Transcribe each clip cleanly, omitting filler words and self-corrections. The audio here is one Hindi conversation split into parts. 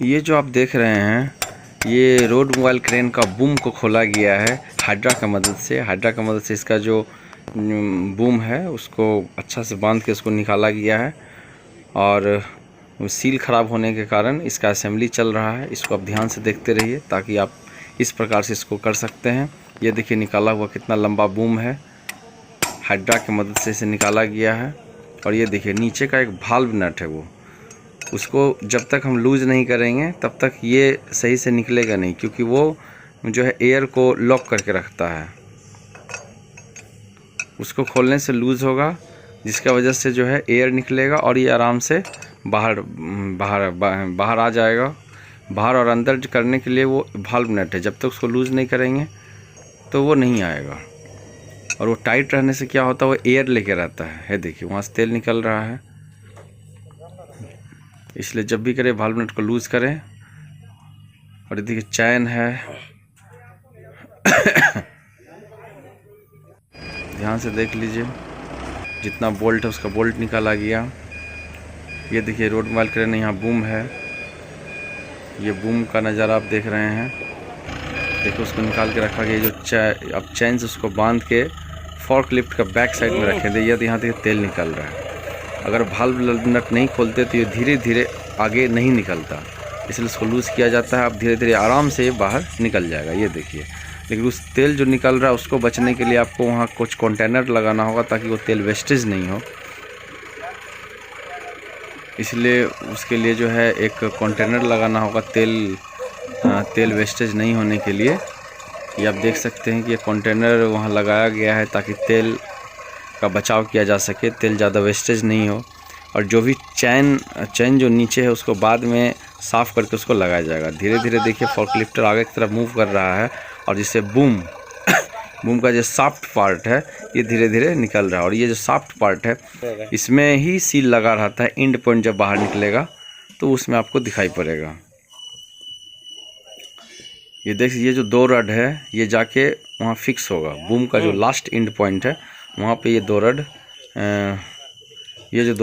ये जो आप देख रहे हैं ये रोड मोबाइल क्रेन का बूम को खोला गया है हाइड्रा की मदद से। हाइड्रा की मदद से इसका जो बूम है उसको अच्छा से बांध के उसको निकाला गया है और सील ख़राब होने के कारण इसका असेंबली चल रहा है। इसको आप ध्यान से देखते रहिए ताकि आप इस प्रकार से इसको कर सकते हैं। ये देखिए निकाला हुआ कितना लंबा बूम है, हाइड्रा की मदद से इसे निकाला गया है। और ये देखिए नीचे का एक वाल्व नट है, वो उसको जब तक हम लूज़ नहीं करेंगे तब तक ये सही से निकलेगा नहीं, क्योंकि वो जो है एयर को लॉक करके रखता है। उसको खोलने से लूज़ होगा जिसका वजह से जो है एयर निकलेगा और ये आराम से बाहर आ जाएगा। बाहर और अंदर करने के लिए वो वाल्व नट है, जब तक उसको लूज़ नहीं करेंगे तो वो नहीं आएगा। और वो टाइट रहने से क्या होता है, वो एयर लेके रहता है। देखिए वहाँ से तेल निकल रहा है, इसलिए जब भी करें वाल्व नट को लूज़ करें। और देखिए चैन है ध्यान से देख लीजिए, जितना बोल्ट है उसका बोल्ट निकाला गया। ये देखिए रोड मोबाइल क्रेन, यहाँ बूम है, ये बूम का नज़ारा आप देख रहे हैं। देखो उसको निकाल के रखा गया। जो अब चैन से उसको बांध के फॉर्क लिफ्ट का बैक साइड में रखे थे। यहाँ देखिए तेल निकल रहा है। अगर वाल्व नट नहीं खोलते तो ये धीरे धीरे आगे नहीं निकलता, इसलिए इसको लूज़ किया जाता है। अब धीरे धीरे आराम से ये बाहर निकल जाएगा। ये देखिए, लेकिन उस तेल जो निकल रहा है उसको बचने के लिए आपको वहाँ कुछ कंटेनर लगाना होगा ताकि वो तेल वेस्टेज नहीं हो। इसलिए उसके लिए जो है एक कंटेनर लगाना होगा तेल वेस्टेज नहीं होने के लिए। ये आप देख सकते हैं कि ये कंटेनर वहाँ लगाया गया है ताकि तेल का बचाव किया जा सके, तेल ज़्यादा वेस्टेज नहीं हो। और जो भी चैन जो नीचे है उसको बाद में साफ़ करके उसको लगाया जाएगा। धीरे धीरे देखिए फॉर्क लिफ्टर आगे की तरफ मूव कर रहा है और जिससे बूम का जो सॉफ्ट पार्ट है ये धीरे धीरे निकल रहा है। और ये जो सॉफ्ट पार्ट है इसमें ही सील लगा रहता है। एंड पॉइंट जब बाहर निकलेगा तो उसमें आपको दिखाई पड़ेगा। ये देखिए, ये जो 2 रड है ये जाके वहाँ फिक्स होगा। बूम का जो लास्ट एंड पॉइंट है वहाँ पे ये 2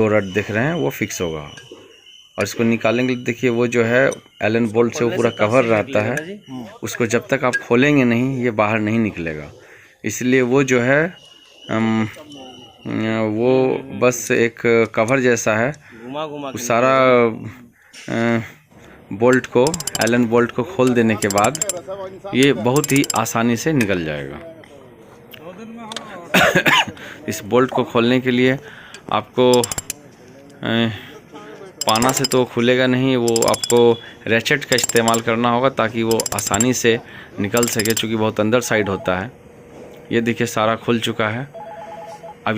रड देख रहे हैं वो फिक्स होगा। और इसको निकालेंगे, देखिए वो जो है एलन बोल्ट से वो पूरा कवर रहता है, उसको जब तक आप खोलेंगे नहीं ये बाहर नहीं निकलेगा। इसलिए वो जो है वो बस एक कवर जैसा है। उस सारा बोल्ट को, एलन बोल्ट को खोल देने के बाद ये बहुत ही आसानी से निकल जाएगा। इस बोल्ट को खोलने के लिए आपको पाना से तो खुलेगा नहीं, वो आपको रैचेट का इस्तेमाल करना होगा ताकि वो आसानी से निकल सके, क्योंकि बहुत अंदर साइड होता है। ये देखिए सारा खुल चुका है। अब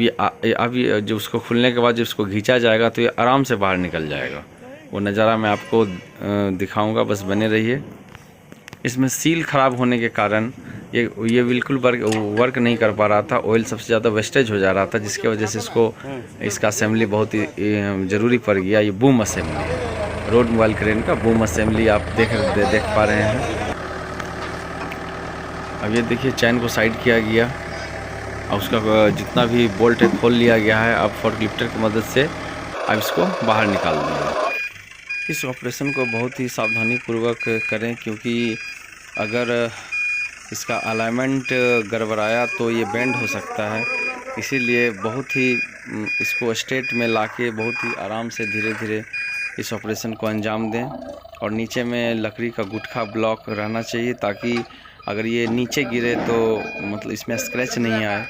ये जब उसको खुलने के बाद जब उसको खींचा जाएगा तो ये आराम से बाहर निकल जाएगा। वो नज़ारा मैं आपको दिखाऊंगा, बस बने रहिए। इसमें सील ख़राब होने के कारण ये बिल्कुल वर्क नहीं कर पा रहा था। ऑयल सबसे ज़्यादा वेस्टेज हो जा रहा था, जिसकी वजह से इसका असेंबली बहुत ही ज़रूरी पड़ गया। ये बूम असेंबली है, रोड मोबाइल क्रेन का बूम असेंबली आप देख पा रहे हैं। अब ये देखिए चैन को साइड किया गया और उसका जितना भी बोल्ट है खोल लिया गया है। अब फॉर्क लिफ्टर की मदद से अब इसको बाहर निकाल दिया। इस ऑपरेशन को बहुत ही सावधानी पूर्वक करें, क्योंकि अगर इसका अलाइनमेंट गड़बड़ाया तो ये बेंड हो सकता है। इसीलिए बहुत ही इसको स्ट्रेट में लाके बहुत ही आराम से धीरे धीरे इस ऑपरेशन को अंजाम दें। और नीचे में लकड़ी का गुटखा ब्लॉक रहना चाहिए ताकि अगर ये नीचे गिरे तो मतलब इसमें स्क्रैच नहीं आए।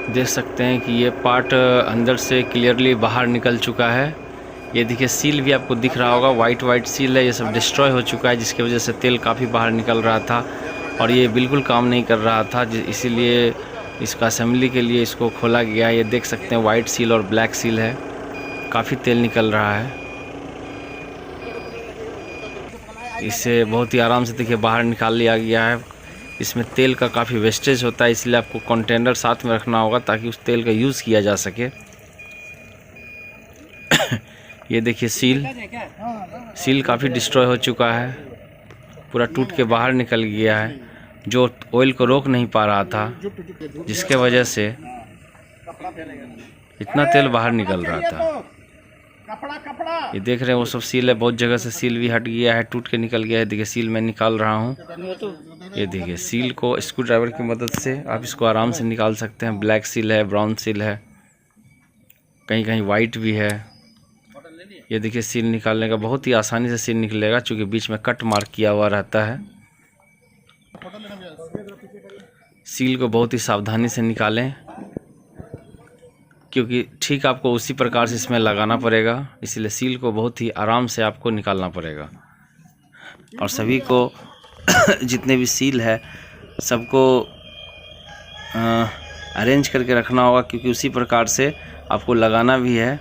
देख सकते हैं कि ये पार्ट अंदर से क्लियरली बाहर निकल चुका है। ये देखिए सील भी आपको दिख रहा होगा, वाइट सील है। ये सब डिस्ट्रॉय हो चुका है, जिसकी वजह से तेल काफ़ी बाहर निकल रहा था और ये बिल्कुल काम नहीं कर रहा था। इसीलिए इसका असेंबली के लिए इसको खोला गया। ये देख सकते हैं वाइट सील और ब्लैक सील है, काफ़ी तेल निकल रहा है। इसे बहुत ही आराम से देखिए बाहर निकाल लिया गया है। इसमें तेल का काफ़ी वेस्टेज होता है, इसलिए आपको कंटेनर साथ में रखना होगा ताकि उस तेल का यूज़ किया जा सके। ये देखिए सील काफ़ी डिस्ट्रॉय हो चुका है, पूरा टूट के बाहर निकल गया है। जो ऑयल को रोक नहीं पा रहा था, जिसके वजह से इतना तेल बाहर निकल रहा था। ये देख रहे हैं वो सब सील है, बहुत जगह से सील भी हट गया है, टूट के निकल गया है। देखिए सील मैं निकाल रहा हूँ। ये देखिए सील को स्क्रू ड्राइवर की मदद से आप इसको आराम से निकाल सकते हैं। ब्लैक सील है, ब्राउन सील है, कहीं कहीं वाइट भी है। ये देखिए सील निकालने का बहुत ही आसानी से सील निकलेगा, क्योंकि बीच में कट मार्क किया हुआ रहता है। सील को बहुत ही सावधानी से निकालें, क्योंकि ठीक आपको उसी प्रकार से इसमें लगाना पड़ेगा, इसलिए सील को बहुत ही आराम से आपको निकालना पड़ेगा। और सभी को जितने भी सील है सबको अरेंज करके रखना होगा, क्योंकि उसी प्रकार से आपको लगाना भी है।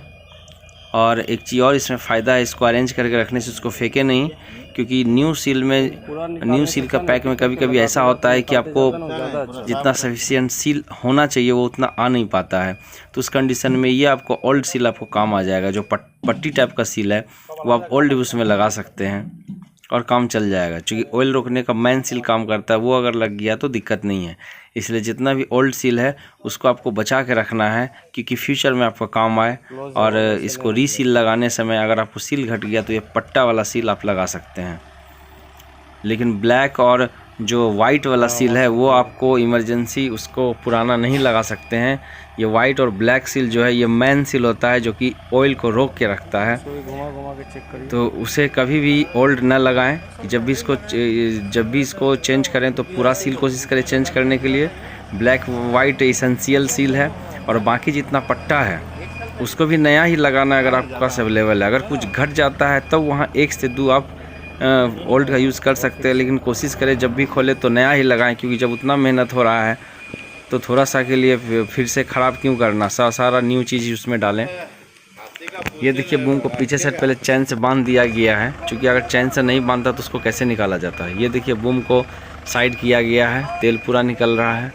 और एक चीज़ और इसमें फ़ायदा है, इसको अरेंज करके रखने से उसको फेंके नहीं, क्योंकि न्यू सील का पैक में कभी कभी ऐसा होता है कि आपको जितना सफिशिएंट सील होना चाहिए वो उतना आ नहीं पाता है। तो उस कंडीशन में ये आपको ओल्ड सील आपको काम आ जाएगा। जो पट्टी टाइप का सील है वो आप ओल्ड उसमें लगा सकते हैं और काम चल जाएगा, क्योंकि ऑयल रोकने का मेन सील काम करता है। वो अगर लग गया तो दिक्कत नहीं है। इसलिए जितना भी ओल्ड सील है उसको आपको बचा के रखना है, क्योंकि फ्यूचर में आपको काम आए। और इसको रीसील लगाने समय अगर आपको सील घट गया तो ये पट्टा वाला सील आप लगा सकते हैं। लेकिन ब्लैक और जो वाइट वाला सील है वो आपको इमरजेंसी उसको पुराना नहीं लगा सकते हैं। ये वाइट और ब्लैक सील जो है ये मेन सील होता है, जो कि ऑयल को रोक के रखता है। तो उसे कभी भी ओल्ड न लगाएं। जब भी इसको चेंज करें तो पूरा सील कोशिश करें चेंज करने के लिए। ब्लैक वाइट एसेंशियल सील है, और बाकी जितना पट्टा है उसको भी नया ही लगाना है अगर आपके पास अवेलेबल है। अगर कुछ घट जाता है तब तो वहाँ 1 से 2 आप ओल्ड का यूज़ कर सकते हैं, लेकिन कोशिश करें जब भी खोले तो नया ही लगाएं, क्योंकि जब उतना मेहनत हो रहा है तो थोड़ा सा के लिए फिर से ख़राब क्यों करना, सारा न्यू चीज़ उसमें डालें। ये देखिए बूम को पीछे से पहले चैन से बांध दिया गया है, क्योंकि अगर चैन से नहीं बांधता तो उसको कैसे निकाला जाता है। ये देखिए बूम को साइड किया गया है, तेल पूरा निकल रहा है।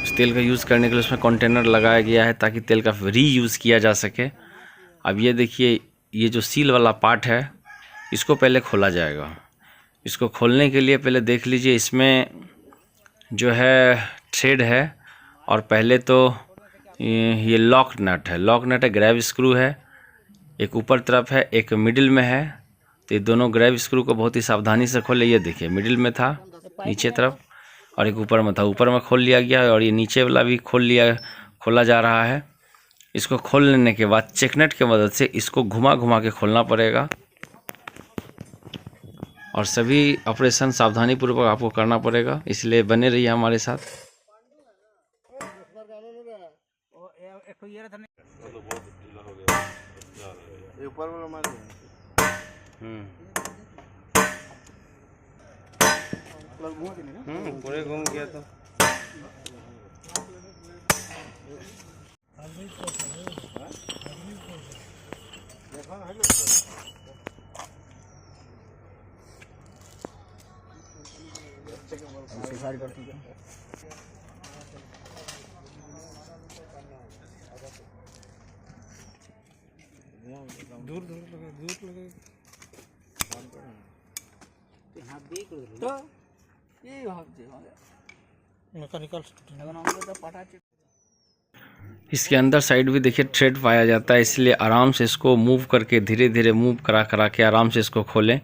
उस तेल का यूज़ करने के लिए उसमें कंटेनर लगाया गया है ताकि तेल का रीयूज़ किया जा सके। अब ये देखिए ये जो सील वाला पार्ट है इसको पहले खोला जाएगा। इसको खोलने के लिए पहले देख लीजिए इसमें जो है थ्रेड है, और पहले तो ये लॉक नट है, ग्रैब स्क्रू है। एक ऊपर तरफ है, एक मिडिल में है। तो ये दोनों ग्रैब स्क्रू को बहुत ही सावधानी से खोले। ये देखिए मिडिल में था नीचे तरफ, और एक ऊपर में था, ऊपर में खोल लिया गया, और ये नीचे वाला भी खोला जा रहा है। इसको खोल लेने के बाद चेकनट की मदद से इसको घुमा के खोलना पड़ेगा, और सभी ऑपरेशन सावधानी पूर्वक आपको करना पड़ेगा। इसलिए बने रहिए हमारे साथ। पूरे घूम गया तो दूर लगे तो ये मैकेनिकल इसके अंदर साइड भी देखिए थ्रेड पाया जाता है, इसलिए आराम से इसको मूव करके धीरे धीरे मूव करा के आराम से इसको खोलें।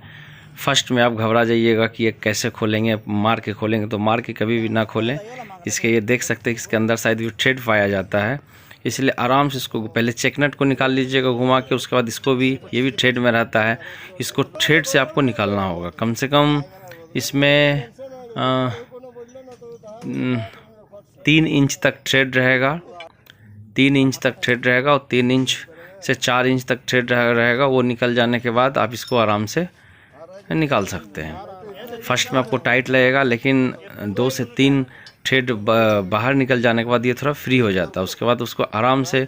फर्स्ट में आप घबरा जाइएगा कि ये कैसे खोलेंगे, मार के खोलेंगे, तो मार के कभी भी ना खोलें। इसके ये देख सकते हैं इसके अंदर शायद भी थ्रेड पाया जाता है, इसलिए आराम से इसको पहले चेकनट को निकाल लीजिएगा घुमा के। उसके बाद इसको भी, ये भी थ्रेड में रहता है, इसको थ्रेड से आपको निकालना होगा। कम से कम इसमें 3 इंच तक थ्रेड रहेगा, 3 इंच तक थ्रेड रहेगा, और 3 इंच से 4 इंच तक थ्रेड रहेगा। वो निकल जाने के बाद आप इसको आराम से निकाल सकते हैं। फर्स्ट में आपको टाइट लगेगा, लेकिन 2 से 3 थ्रेड बाहर निकल जाने के बाद ये थोड़ा फ्री हो जाता है। उसके बाद उसको आराम से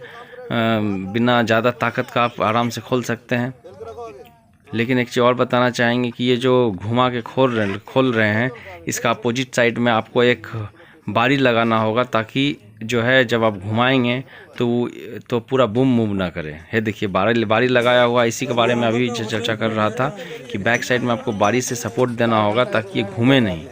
बिना ज़्यादा ताकत का आप आराम से खोल सकते हैं। लेकिन एक चीज़ और बताना चाहेंगे कि ये जो घुमा के खोल रहे हैं, इसका अपोजिट साइड में आपको एक बारी लगाना होगा, ताकि जो है जब आप घुमाएंगे तो पूरा बूम मूव ना करे। है देखिए बारी लगाया हुआ, इसी के बारे में अभी चर्चा कर रहा था कि बैक साइड में आपको बारी से सपोर्ट देना होगा ताकि ये घूमे नहीं।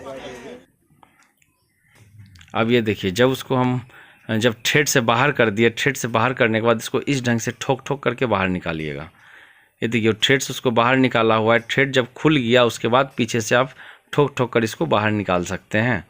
अब ये देखिए जब थ्रेड से बाहर कर दिए, थ्रेड से बाहर करने के बाद इसको इस ढंग से ठोक ठोक करके बाहर निकालिएगा। ये देखिए थ्रेड से उसको बाहर निकाला हुआ है। थ्रेड जब खुल गया उसके बाद पीछे से आप ठोक ठोक कर इसको बाहर निकाल सकते हैं।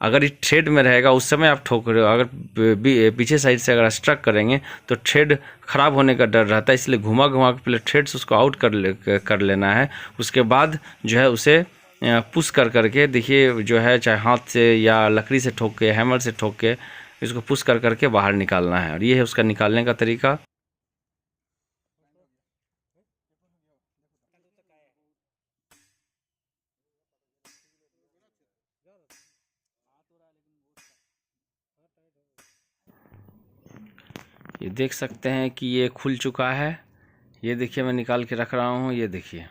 अगर ये थ्रेड में रहेगा उस समय आप ठोक रहे हो, अगर पीछे साइड से अगर स्ट्रक करेंगे तो थ्रेड ख़राब होने का डर रहता है, इसलिए घुमा के पहले थ्रेड से उसको आउट कर लेना है। उसके बाद जो है उसे पुश करके देखिए जो है चाहे हाथ से या लकड़ी से ठोक के, हैमर से ठोक के इसको पुश करके बाहर निकालना है। और ये है उसका निकालने का तरीका। ये देख सकते हैं कि ये खुल चुका है। ये देखिए मैं निकाल के रख रहा हूँ, ये देखिए।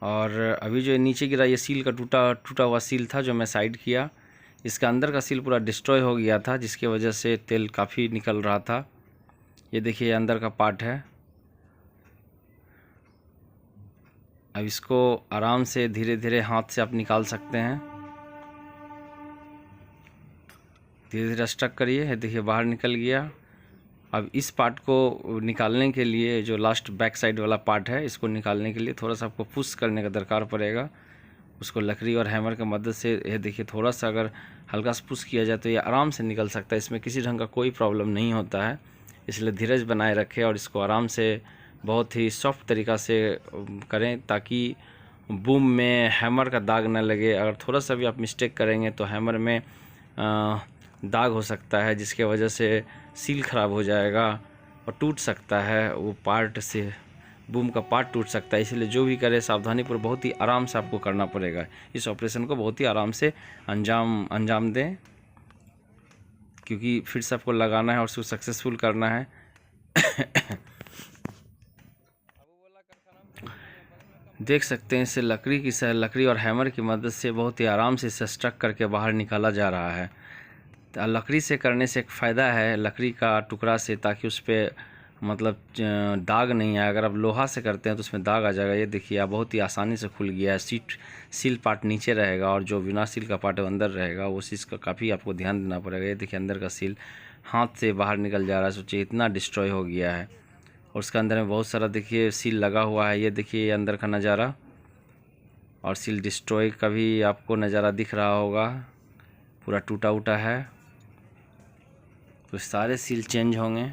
और अभी जो नीचे गिरा ये सील का टूटा हुआ सील था जो मैं साइड किया। इसका अंदर का सील पूरा डिस्ट्रॉय हो गया था जिसकी वजह से तेल काफ़ी निकल रहा था। ये देखिए ये अंदर का पार्ट है। अब इसको आराम से धीरे धीरे हाथ से आप निकाल सकते हैं। धीरे धीरे स्ट्रक करिए। है देखिए बाहर निकल गया। अब इस पार्ट को निकालने के लिए जो लास्ट बैक साइड वाला पार्ट है, इसको निकालने के लिए थोड़ा सा आपको पुश करने का दरकार पड़ेगा। उसको लकड़ी और हैमर की मदद से ये देखिए थोड़ा सा अगर हल्का सा पुश किया जाए तो ये आराम से निकल सकता है। इसमें किसी ढंग का कोई प्रॉब्लम नहीं होता है, इसलिए धीरज बनाए रखें और इसको आराम से बहुत ही सॉफ्ट तरीक़ा से करें ताकि बूम में हैमर का दाग न लगे। अगर थोड़ा सा भी आप मिस्टेक करेंगे तो हैमर में दाग हो सकता है जिसके वजह से सील ख़राब हो जाएगा और टूट सकता है, वो पार्ट से बूम का पार्ट टूट सकता है। इसलिए जो भी करे सावधानीपूर्वक बहुत ही आराम से आपको करना पड़ेगा। इस ऑपरेशन को बहुत ही आराम से अंजाम दें क्योंकि फिर से आपको लगाना है और उसको सक्सेसफुल करना है। देख सकते हैं इसे लकड़ी और हैमर की मदद से बहुत ही आराम से इसे स्ट्रक करके बाहर निकाला जा रहा है। लकड़ी से करने से एक फ़ायदा है लकड़ी का टुकड़ा से, ताकि उस पर मतलब दाग नहीं आए। अगर आप लोहा से करते हैं तो उसमें दाग आ जाएगा। ये देखिए आप बहुत ही आसानी से खुल गया है। सील पार्ट नीचे रहेगा और जो बिना सील का पार्ट अंदर रहेगा, वो चीज़ का काफ़ी आपको ध्यान देना पड़ेगा। ये देखिए अंदर का सील हाथ से बाहर निकल जा रहा है। सोचिए इतना डिस्ट्रॉय हो गया है और उसके अंदर में बहुत सारा देखिए सील लगा हुआ है। ये देखिए अंदर का नज़ारा और सील डिस्ट्रॉय का भी आपको नज़ारा दिख रहा होगा, पूरा टूटा उटा है। तो सारे सील चेंज होंगे।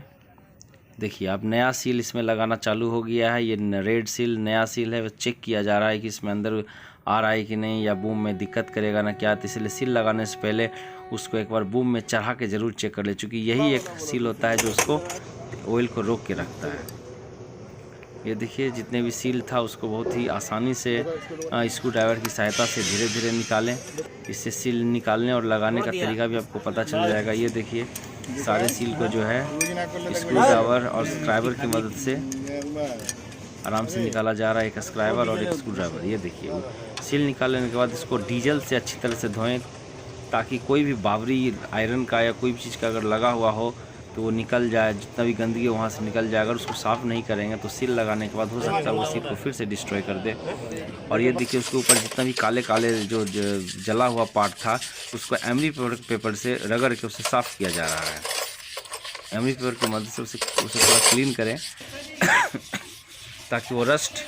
देखिए अब नया सील इसमें लगाना चालू हो गया है। ये रेड सील नया सील है, वो चेक किया जा रहा है कि इसमें अंदर आ रहा है कि नहीं या बूम में दिक्कत करेगा ना क्या। तो इसलिए सील लगाने से पहले उसको एक बार बूम में चढ़ा के ज़रूर चेक कर ले, चूँकि यही एक सील होता है जो उसको ऑयल को रोक के रखता है। ये देखिए जितने भी सील था उसको बहुत ही आसानी से स्क्रू ड्राइवर की सहायता से धीरे धीरे निकालें। इससे सील निकालने और लगाने का तरीका भी आपको पता चल जाएगा। ये देखिए सारे सील को जो है स्क्रू ड्राइवर और स्क्राइबर की मदद से आराम से निकाला जा रहा है, एक स्क्राइबर और एक स्क्रू ड्राइवर। ये देखिए सील निकालने के बाद इसको डीजल से अच्छी तरह से धोएं ताकि कोई भी बावरी आयरन का या कोई भी चीज़ का अगर लगा हुआ हो तो वो निकल जाए, जितना भी गंदगी वहाँ से निकल जाए। अगर उसको साफ़ नहीं करेंगे तो सील लगाने के बाद हो सकता है वो सील को फिर से डिस्ट्रॉय कर दे। और ये देखिए उसके ऊपर जितना भी काले काले जो जला हुआ पार्ट था उसको एमरी पेपर से रगड़ के उसे साफ़ किया जा रहा है। एमरी पेपर की मदद से उसे पूरा क्लीन करें ताकि वो रस्ट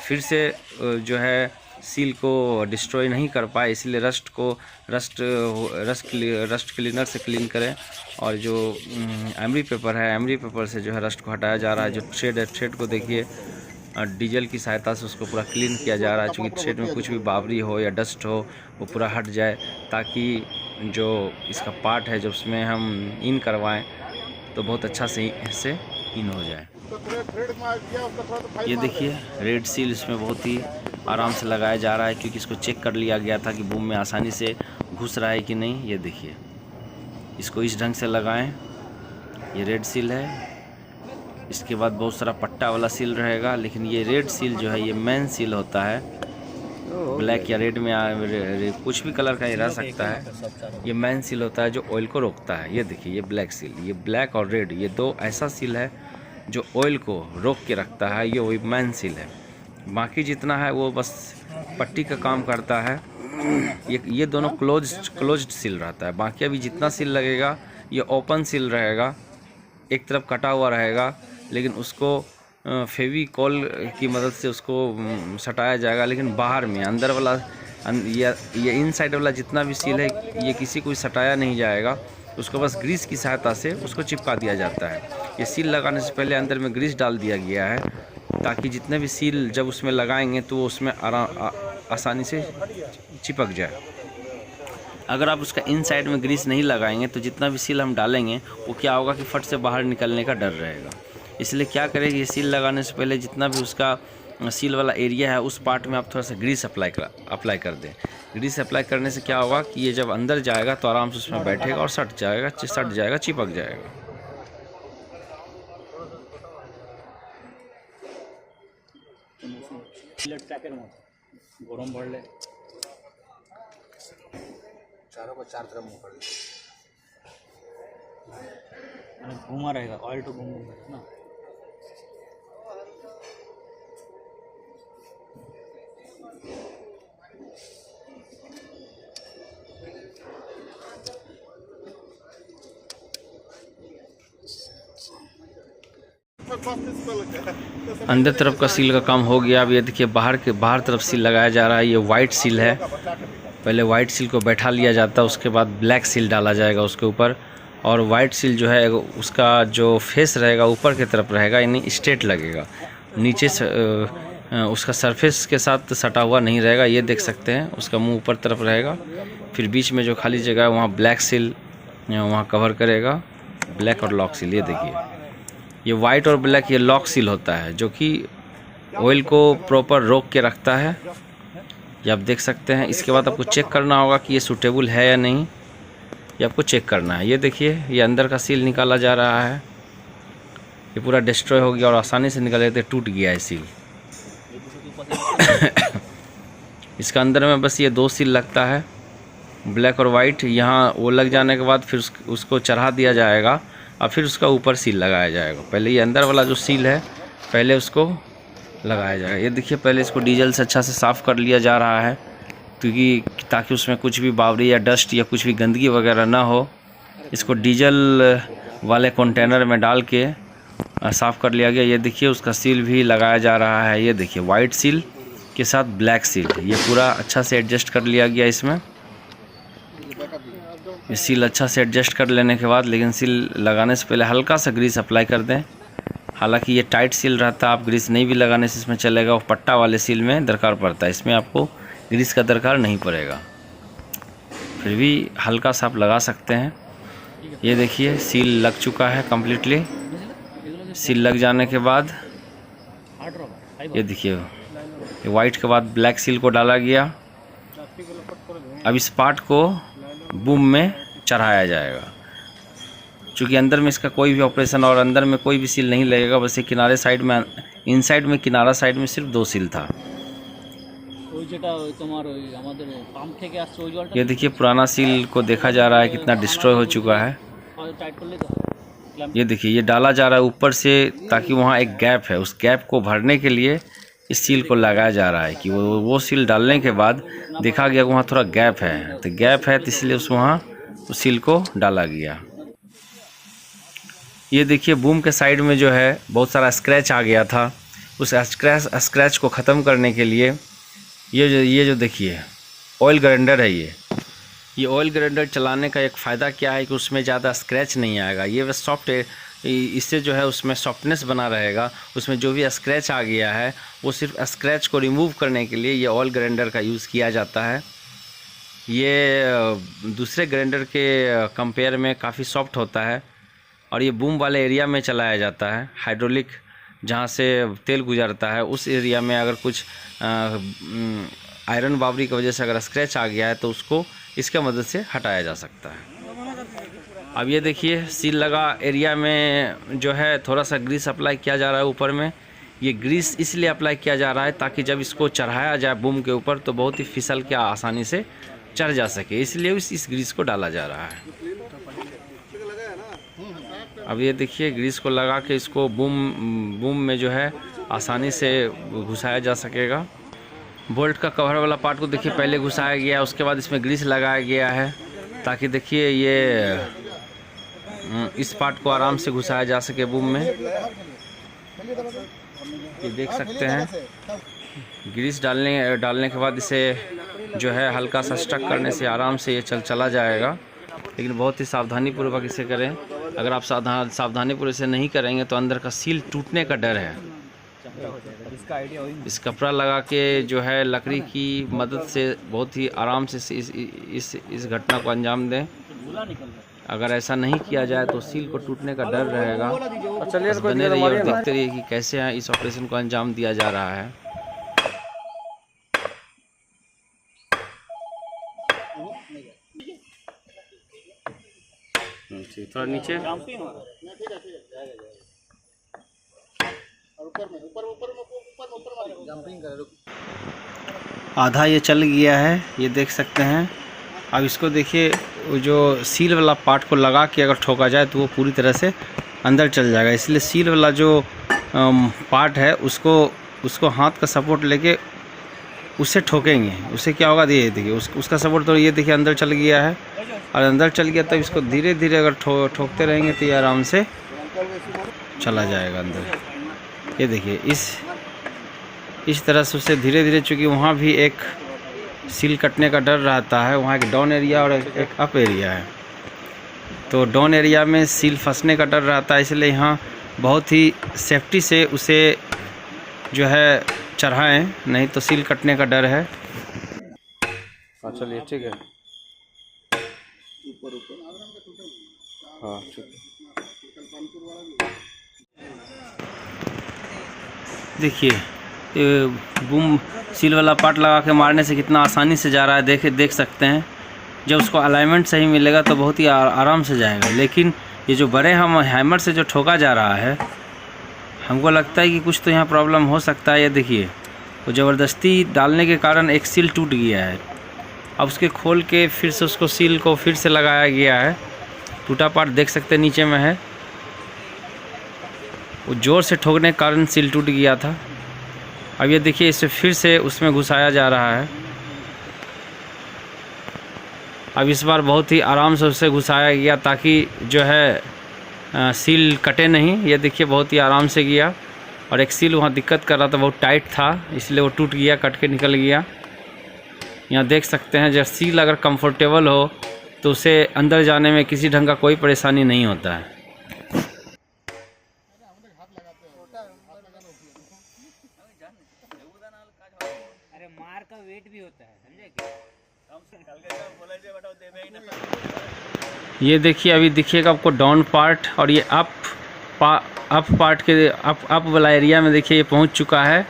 फिर से जो है सील को डिस्ट्रॉय नहीं कर पाए। इसलिए रस्ट क्लीनर से क्लीन करें। और जो एमरी पेपर है, एमरी पेपर से जो है रस्ट को हटाया जा रहा है। जो थ्रेड है, थ्रेड को देखिए डीजल की सहायता से उसको पूरा क्लीन किया जा रहा है, क्योंकि थ्रेड में कुछ भी बावरी हो या डस्ट हो वो पूरा हट जाए, ताकि जो इसका पार्ट है जब उसमें हम इन करवाएं तो बहुत अच्छा से इससे इन हो जाए। ये देखिए रेड सील इसमें बहुत ही आराम से लगाया जा रहा है, क्योंकि इसको चेक कर लिया गया था कि बूम में आसानी से घुस रहा है कि नहीं। ये देखिए इसको इस ढंग से लगाएं। ये रेड सील है। इसके बाद बहुत सारा पट्टा वाला सील रहेगा, लेकिन ये रेड सील जो है ये मेन सील होता है। ब्लैक या रेड में कुछ भी कलर का ये रह सकता है। ये मेन सील होता है जो ऑयल को रोकता है। ये देखिए, ये ब्लैक सील, ये ब्लैक और रेड, ये दो ऐसा सील है जो ऑयल को रोक के रखता है। ये वही मेन सील है। बाकी जितना है वो बस पट्टी का काम करता है। ये दोनों क्लोज्ड सील रहता है। बाकी अभी जितना सील लगेगा ये ओपन सील रहेगा, एक तरफ कटा हुआ रहेगा, लेकिन उसको फेविकॉल की मदद से उसको सटाया जाएगा। लेकिन बाहर में अंदर वाला ये इनसाइड वाला जितना भी सील है ये किसी को सटाया नहीं जाएगा, उसको बस ग्रीस की सहायता से उसको चिपका दिया जाता है। ये सील लगाने से पहले अंदर में ग्रीस डाल दिया गया है ताकि जितने भी सील जब उसमें लगाएंगे तो वो उसमें आसानी से चिपक जाए। अगर आप उसका इनसाइड में ग्रीस नहीं लगाएंगे तो जितना भी सील हम डालेंगे वो क्या होगा कि फट से बाहर निकलने का डर रहेगा। इसलिए क्या करें, ये सील लगाने से पहले जितना भी उसका सील वाला एरिया है उस पार्ट में आप थोड़ा सा ग्रीस अप्लाई कर दें। ग्रीस अप्लाई करने से क्या होगा कि ये जब अंदर जाएगा तो आराम से उसमें बैठेगा और सट जाएगा, चिपक जाएगा। गरम बढ़ले चारों को चार तरफ मुँह कर दे, घूमा रहेगा ऑयल तो घूमेगा ना। अंदर तरफ का सील का काम हो गया। अब ये देखिए बाहर तरफ सील लगाया जा रहा है। ये वाइट सील है। पहले वाइट सील को बैठा लिया जाता है, उसके बाद ब्लैक सील डाला जाएगा उसके ऊपर। और वाइट सील जो है उसका जो फेस रहेगा ऊपर की तरफ रहेगा, यानी स्ट्रेट लगेगा, नीचे से उसका सरफेस के साथ सटा हुआ नहीं रहेगा। ये देख सकते हैं उसका मुंह ऊपर तरफ रहेगा। फिर बीच में जो खाली जगह है वहाँ ब्लैक सील वहाँ कवर करेगा, ब्लैक और लॉक सील। ये देखिए, ये वाइट और ब्लैक ये लॉक सील होता है जो कि ऑयल को प्रॉपर रोक के रखता है। ये आप देख सकते हैं। इसके बाद आपको चेक करना होगा कि ये सूटेबल है या नहीं, ये आपको चेक करना है। ये देखिए, ये अंदर का सील निकाला जा रहा है। ये पूरा डिस्ट्रॉय हो गया और आसानी से निकल लेते, टूट गया है सील। इसका अंदर में बस ये दो सील लगता है, ब्लैक और वाइट। यहाँ वो लग जाने के बाद फिर उसको चढ़ा दिया जाएगा और फिर उसका ऊपर सील लगाया जाएगा। पहले ये अंदर वाला जो सील है पहले उसको लगाया जाएगा। ये देखिए, पहले इसको डीजल से अच्छा से साफ़ कर लिया जा रहा है क्योंकि ताकि उसमें कुछ भी बावरी या डस्ट या कुछ भी गंदगी वगैरह ना हो। इसको डीजल वाले कंटेनर में डाल के साफ़ कर लिया गया। ये देखिए, उसका सील भी लगाया जा रहा है। ये देखिए, वाइट सील के साथ ब्लैक सील, ये पूरा अच्छा से एडजस्ट कर लिया गया इसमें। ये सील अच्छा से एडजस्ट कर लेने के बाद, लेकिन सील लगाने से पहले हल्का सा ग्रीस अप्लाई कर दें। हालांकि ये टाइट सील रहता है, आप ग्रीस नहीं भी लगाने से इसमें चलेगा। वो पट्टा वाले सील में दरकार पड़ता है, इसमें आपको ग्रीस का दरकार नहीं पड़ेगा। फिर भी हल्का सा आप लगा सकते हैं। ये देखिए, सील लग चुका है कम्प्लीटली। सील लग जाने के बाद ये देखिए, ये वाइट के बाद ब्लैक सील को डाला गया। अब इस पार्ट को बूम में चढ़ाया जाएगा। चूँकि अंदर में इसका कोई भी ऑपरेशन और अंदर में कोई भी सील नहीं लगेगा, बस ये किनारे साइड में, इनसाइड में किनारा साइड में सिर्फ दो सील था। ये देखिए, पुराना सील को देखा जा रहा है कितना डिस्ट्रॉय हो चुका है। ये देखिए, ये डाला जा रहा है ऊपर से ताकि वहाँ एक गैप है, उस गैप को भरने के लिए इस सील को लगाया जा रहा है कि वो सील डालने के बाद देखा गया वहाँ थोड़ा गैप है, तो गैप है तो इसलिए उस सील को डाला गया। ये देखिए, बूम के साइड में जो है बहुत सारा स्क्रैच आ गया था। उस स्क्रैच को ख़त्म करने के लिए ये जो देखिए ऑयल ग्राइंडर है। ये ऑयल ग्राइंडर चलाने का एक फ़ायदा क्या है कि उसमें ज़्यादा स्क्रैच नहीं आएगा। ये बस सॉफ्ट है, इससे जो है उसमें सॉफ्टनेस बना रहेगा। उसमें जो भी स्क्रैच आ गया है वो सिर्फ स्क्रैच को रिमूव करने के लिए ये ऑयल ग्राइंडर का यूज़ किया जाता है। ये दूसरे ग्राइंडर के कंपेयर में काफ़ी सॉफ्ट होता है और ये बूम वाले एरिया में चलाया जाता है। हाइड्रोलिक जहाँ से तेल गुजरता है उस एरिया में अगर कुछ आयरन बावरी की वजह से अगर स्क्रैच आ गया है तो उसको इसके मदद से हटाया जा सकता है। अब ये देखिए, सील लगा एरिया में जो है थोड़ा सा ग्रीस अप्लाई किया जा रहा है ऊपर में। ये ग्रीस इसलिए अप्लाई किया जा रहा है ताकि जब इसको चढ़ाया जाए बूम के ऊपर तो बहुत ही फिसल के आसानी से चढ़ जा सके, इसलिए इस ग्रीस को डाला जा रहा है। अब ये देखिए ग्रीस को लगा के इसको बूम में जो है आसानी से घुसाया जा सकेगा। बोल्ट का कवर वाला पार्ट को देखिए पहले घुसाया गया, उसके बाद इसमें ग्रीस लगाया गया है ताकि देखिए ये इस पार्ट को आराम से घुसाया जा सके बूम में। ये देख सकते हैं ग्रीस डालने के बाद इसे जो है हल्का सा स्टक करने से आराम से ये चला जाएगा, लेकिन बहुत ही सावधानी पूर्वक इसे करें। अगर आप सावधानी पूर्वक इसे नहीं करेंगे तो अंदर का सील टूटने का डर है। इस कपड़ा लगा के जो है लकड़ी की मदद से बहुत ही आराम से इस घटना को अंजाम दें। अगर ऐसा नहीं किया जाए तो सील को टूटने का डर रहेगा। चलिए बने रहिए और देखते रहिए कि कैसे इस ऑपरेशन को अंजाम दिया जा रहा है। थोड़ा नीचे आधा ये चल गया है, ये देख सकते हैं। अब इसको देखिए वो जो सील वाला पार्ट को लगा के अगर ठोका जाए तो वो पूरी तरह से अंदर चल जाएगा, इसलिए सील वाला जो पार्ट है उसको हाथ का सपोर्ट लेके उससे ठोकेंगे। उससे क्या होगा, ये देखिए उसका सपोर्ट तो ये देखिए अंदर चल गया है, और अंदर चल गया तब इसको धीरे धीरे अगर ठोकते रहेंगे तो ये आराम से चला जाएगा अंदर। ये देखिए इस तरह से उसे धीरे धीरे, चूँकि वहाँ भी एक सील कटने का डर रहता है, वहाँ एक डाउन एरिया और एक अप एरिया है, तो डाउन एरिया में सील फंसने का डर रहता है, इसलिए यहाँ बहुत ही सेफ्टी से उसे जो है चढ़ाएं, नहीं तो सील कटने का डर है। चलिए ठीक है, हाँ ठीक है। देखिए ये बूम सील वाला पार्ट लगा के मारने से कितना आसानी से जा रहा है, देख सकते हैं। जब उसको अलाइनमेंट सही मिलेगा तो बहुत ही आराम से जाएगा, लेकिन ये जो बड़े हम हैमर से जो ठोका जा रहा है, हमको लगता है कि कुछ तो यहाँ प्रॉब्लम हो सकता है। ये देखिए वो ज़बरदस्ती डालने के कारण एक सील टूट गया है। अब उसके खोल के फिर से उसको सील को फिर से लगाया गया है। टूटा पार्ट देख सकते हैं नीचे में है, वो ज़ोर से ठोकने के कारण सील टूट गया था। अब ये देखिए इसे फिर से उसमें घुसाया जा रहा है। अब इस बार बहुत ही आराम से उसे घुसाया गया ताकि जो है सील कटे नहीं। ये देखिए बहुत ही आराम से गया, और एक सील वहाँ दिक्कत कर रहा था, बहुत टाइट था, इसलिए वो टूट गया, कट के निकल गया। यहाँ देख सकते हैं जब सील अगर कंफर्टेबल हो तो उसे अंदर जाने में किसी ढंग का कोई परेशानी नहीं होता है। अरे मार का वेट भी होता है, समझे? ये देखिए अभी दिखिएगा आपको डाउन पार्ट, और ये अप पार्ट के अप वाला एरिया में देखिए ये पहुंच चुका है।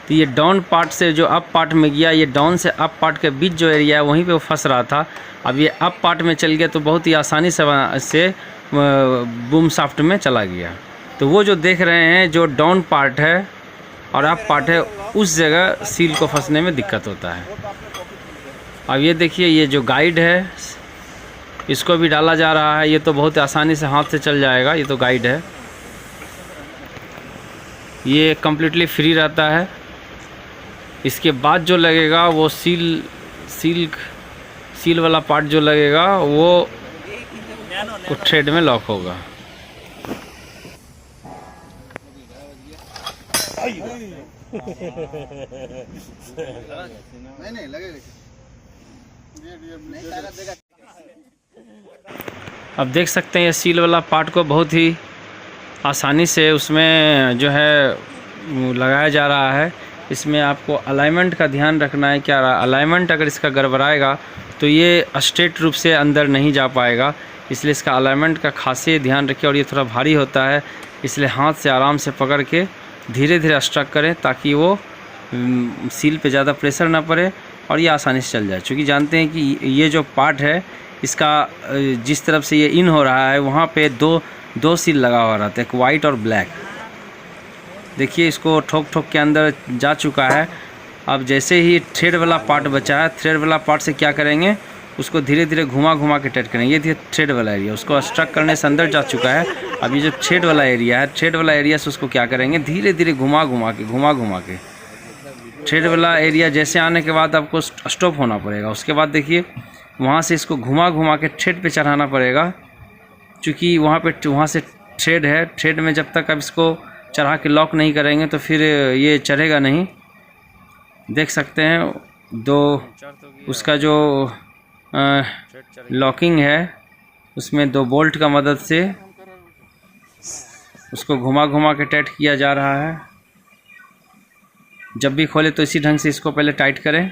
तो ये डाउन पार्ट से जो अप पार्ट में गया, ये डाउन से अप पार्ट के बीच जो एरिया है वहीं पे वो फंस रहा था। अब ये अप पार्ट में चल गया तो बहुत ही आसानी से बूम शाफ्ट में चला गया। तो वो जो देख रहे हैं जो डाउन पार्ट है और अप पार्ट है, उस जगह सील को फंसने में दिक्कत होता है। अब ये देखिए ये जो गाइड है इसको भी डाला जा रहा है। ये तो बहुत आसानी से हाथ से चल जाएगा, ये तो गाइड है, ये कम्प्लीटली फ्री रहता है। इसके बाद जो लगेगा वो सील वाला पार्ट जो लगेगा वो थ्रेड में लॉक होगा। नहीं लगेगा। अब देख सकते हैं ये सील वाला पार्ट को बहुत ही आसानी से उसमें जो है लगाया जा रहा है। इसमें आपको अलाइनमेंट का ध्यान रखना है। क्या अलाइनमेंट अगर इसका गड़बड़ाएगा तो ये स्ट्रेट रूप से अंदर नहीं जा पाएगा, इसलिए इसका अलाइनमेंट का खासी ध्यान रखिए। और ये थोड़ा भारी होता है, इसलिए हाथ से आराम से पकड़ के धीरे धीरे स्ट्रक करें ताकि वो सील पे ज़्यादा प्रेशर ना पड़े और ये आसानी से चल जाए। क्योंकि जानते हैं कि ये जो पार्ट है इसका जिस तरफ से ये इन हो रहा है वहाँ पे दो सील लगा हुआ रहता है, एक वाइट और ब्लैक। देखिए इसको ठोक ठोक के अंदर जा चुका है। अब जैसे ही थ्रेड वाला पार्ट बचा है, थ्रेड वाला पार्ट से क्या करेंगे, उसको धीरे धीरे घुमा घुमा के टाइट करेंगे। ये थ्रेड वाला एरिया उसको स्ट्रक करने से अंदर जा चुका है। अब ये जो थ्रेड वाला एरिया है, थ्रेड वाला एरिया से उसको क्या करेंगे, धीरे धीरे घुमा घुमा के थ्रेड वाला एरिया जैसे आने के बाद आपको स्टॉप होना पड़ेगा। उसके बाद देखिए वहाँ से इसको घुमा घुमा के थ्रेड पे चढ़ाना पड़ेगा, क्योंकि वहाँ से थ्रेड है। थ्रेड में जब तक अब इसको चढ़ा के लॉक नहीं करेंगे तो फिर ये चढ़ेगा नहीं। देख सकते हैं उसका जो लॉकिंग है उसमें 2 बोल्ट का मदद से उसको घुमा घुमा के टाइट किया जा रहा है। जब भी खोले तो इसी ढंग से इसको पहले टाइट करें।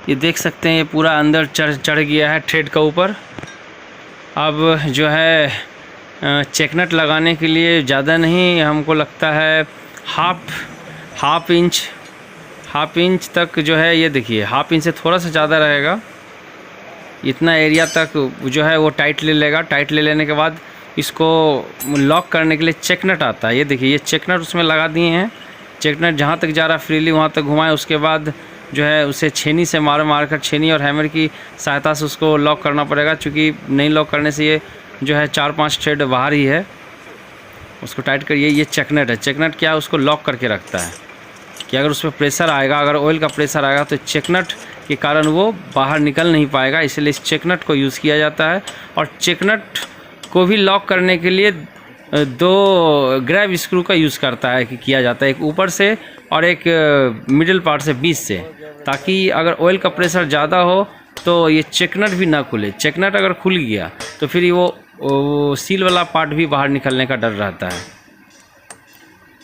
ये देख सकते हैं ये पूरा अंदर चढ़ गया है थ्रेड का ऊपर। अब जो है चेकनट लगाने के लिए ज़्यादा नहीं, हमको लगता है हाफ इंच तक जो है, ये देखिए हाफ इंच से थोड़ा सा ज़्यादा रहेगा, इतना एरिया तक जो है वो टाइट ले लेगा। टाइट ले लेने के बाद इसको लॉक करने के लिए चेकनट आता है। ये देखिए ये चेकनट उसमें लगा दिए हैं। चेकनट जहाँ तक जा रहा है फ्रीली वहाँ तक घुमाएं। उसके बाद जो है उसे छेनी से मार कर छेनी और हैमर की सहायता से उसको लॉक करना पड़ेगा, क्योंकि नहीं लॉक करने से ये जो है 4-5 थ्रेड बाहर ही है। उसको टाइट करिए। ये चेकनट है। चेकनट क्या है, उसको लॉक करके रखता है कि अगर उस पर प्रेशर आएगा, अगर ऑयल का प्रेशर आएगा तो चेकनट के कारण वो बाहर निकल नहीं पाएगा। इसलिए इस चेकनट को यूज़ किया जाता है। और चेकनट को भी लॉक करने के लिए 2 ग्रैब स्क्रू का यूज़ किया जाता है, एक ऊपर से और एक मिडिल पार्ट से बीच से, ताकि अगर ऑयल का प्रेशर ज़्यादा हो तो ये चेकनट भी ना खुले। चेकनट अगर खुल गया तो फिर वो सील वाला पार्ट भी बाहर निकलने का डर रहता है।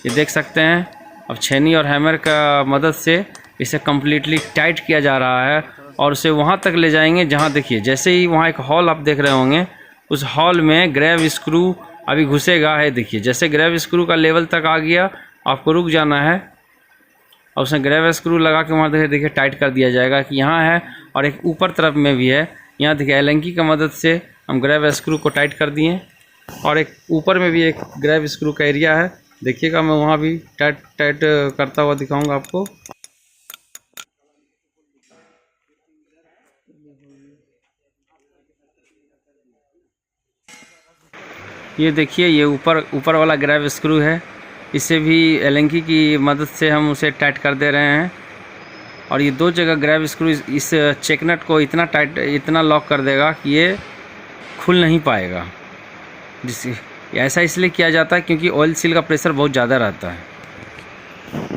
ये देख सकते हैं अब छेनी और हैमर का मदद से इसे कम्प्लीटली टाइट किया जा रहा है और उसे वहाँ तक ले जाएंगे जहाँ देखिए जैसे ही वहाँ एक हॉल आप देख रहे होंगे, उस हॉल में ग्रैब स्क्रू अभी घुसेगा है। देखिए जैसे ग्रैब स्क्रू का लेवल तक आ गया, आपको रुक जाना है और उसमें ग्रैब स्क्रू लगा के वहाँ देखिए टाइट कर दिया जाएगा कि यहाँ है। और एक ऊपर तरफ में भी है, यहाँ देखिए एलेंकी की मदद से हम ग्रैब स्क्रू को टाइट कर दिए। और एक ऊपर में भी एक ग्रैब स्क्रू का एरिया है, देखिएगा मैं वहाँ भी टाइट करता हुआ दिखाऊंगा आपको। ये देखिए ये ऊपर वाला ग्रैब स्क्रू है, इसे भी एलेंकी की मदद से हम उसे टाइट कर दे रहे हैं। और ये 2 जगह ग्रैब स्क्रू इस चेकनट को इतना लॉक कर देगा कि ये खुल नहीं पाएगा। ऐसा इसलिए किया जाता है क्योंकि ऑयल सील का प्रेशर बहुत ज़्यादा रहता है।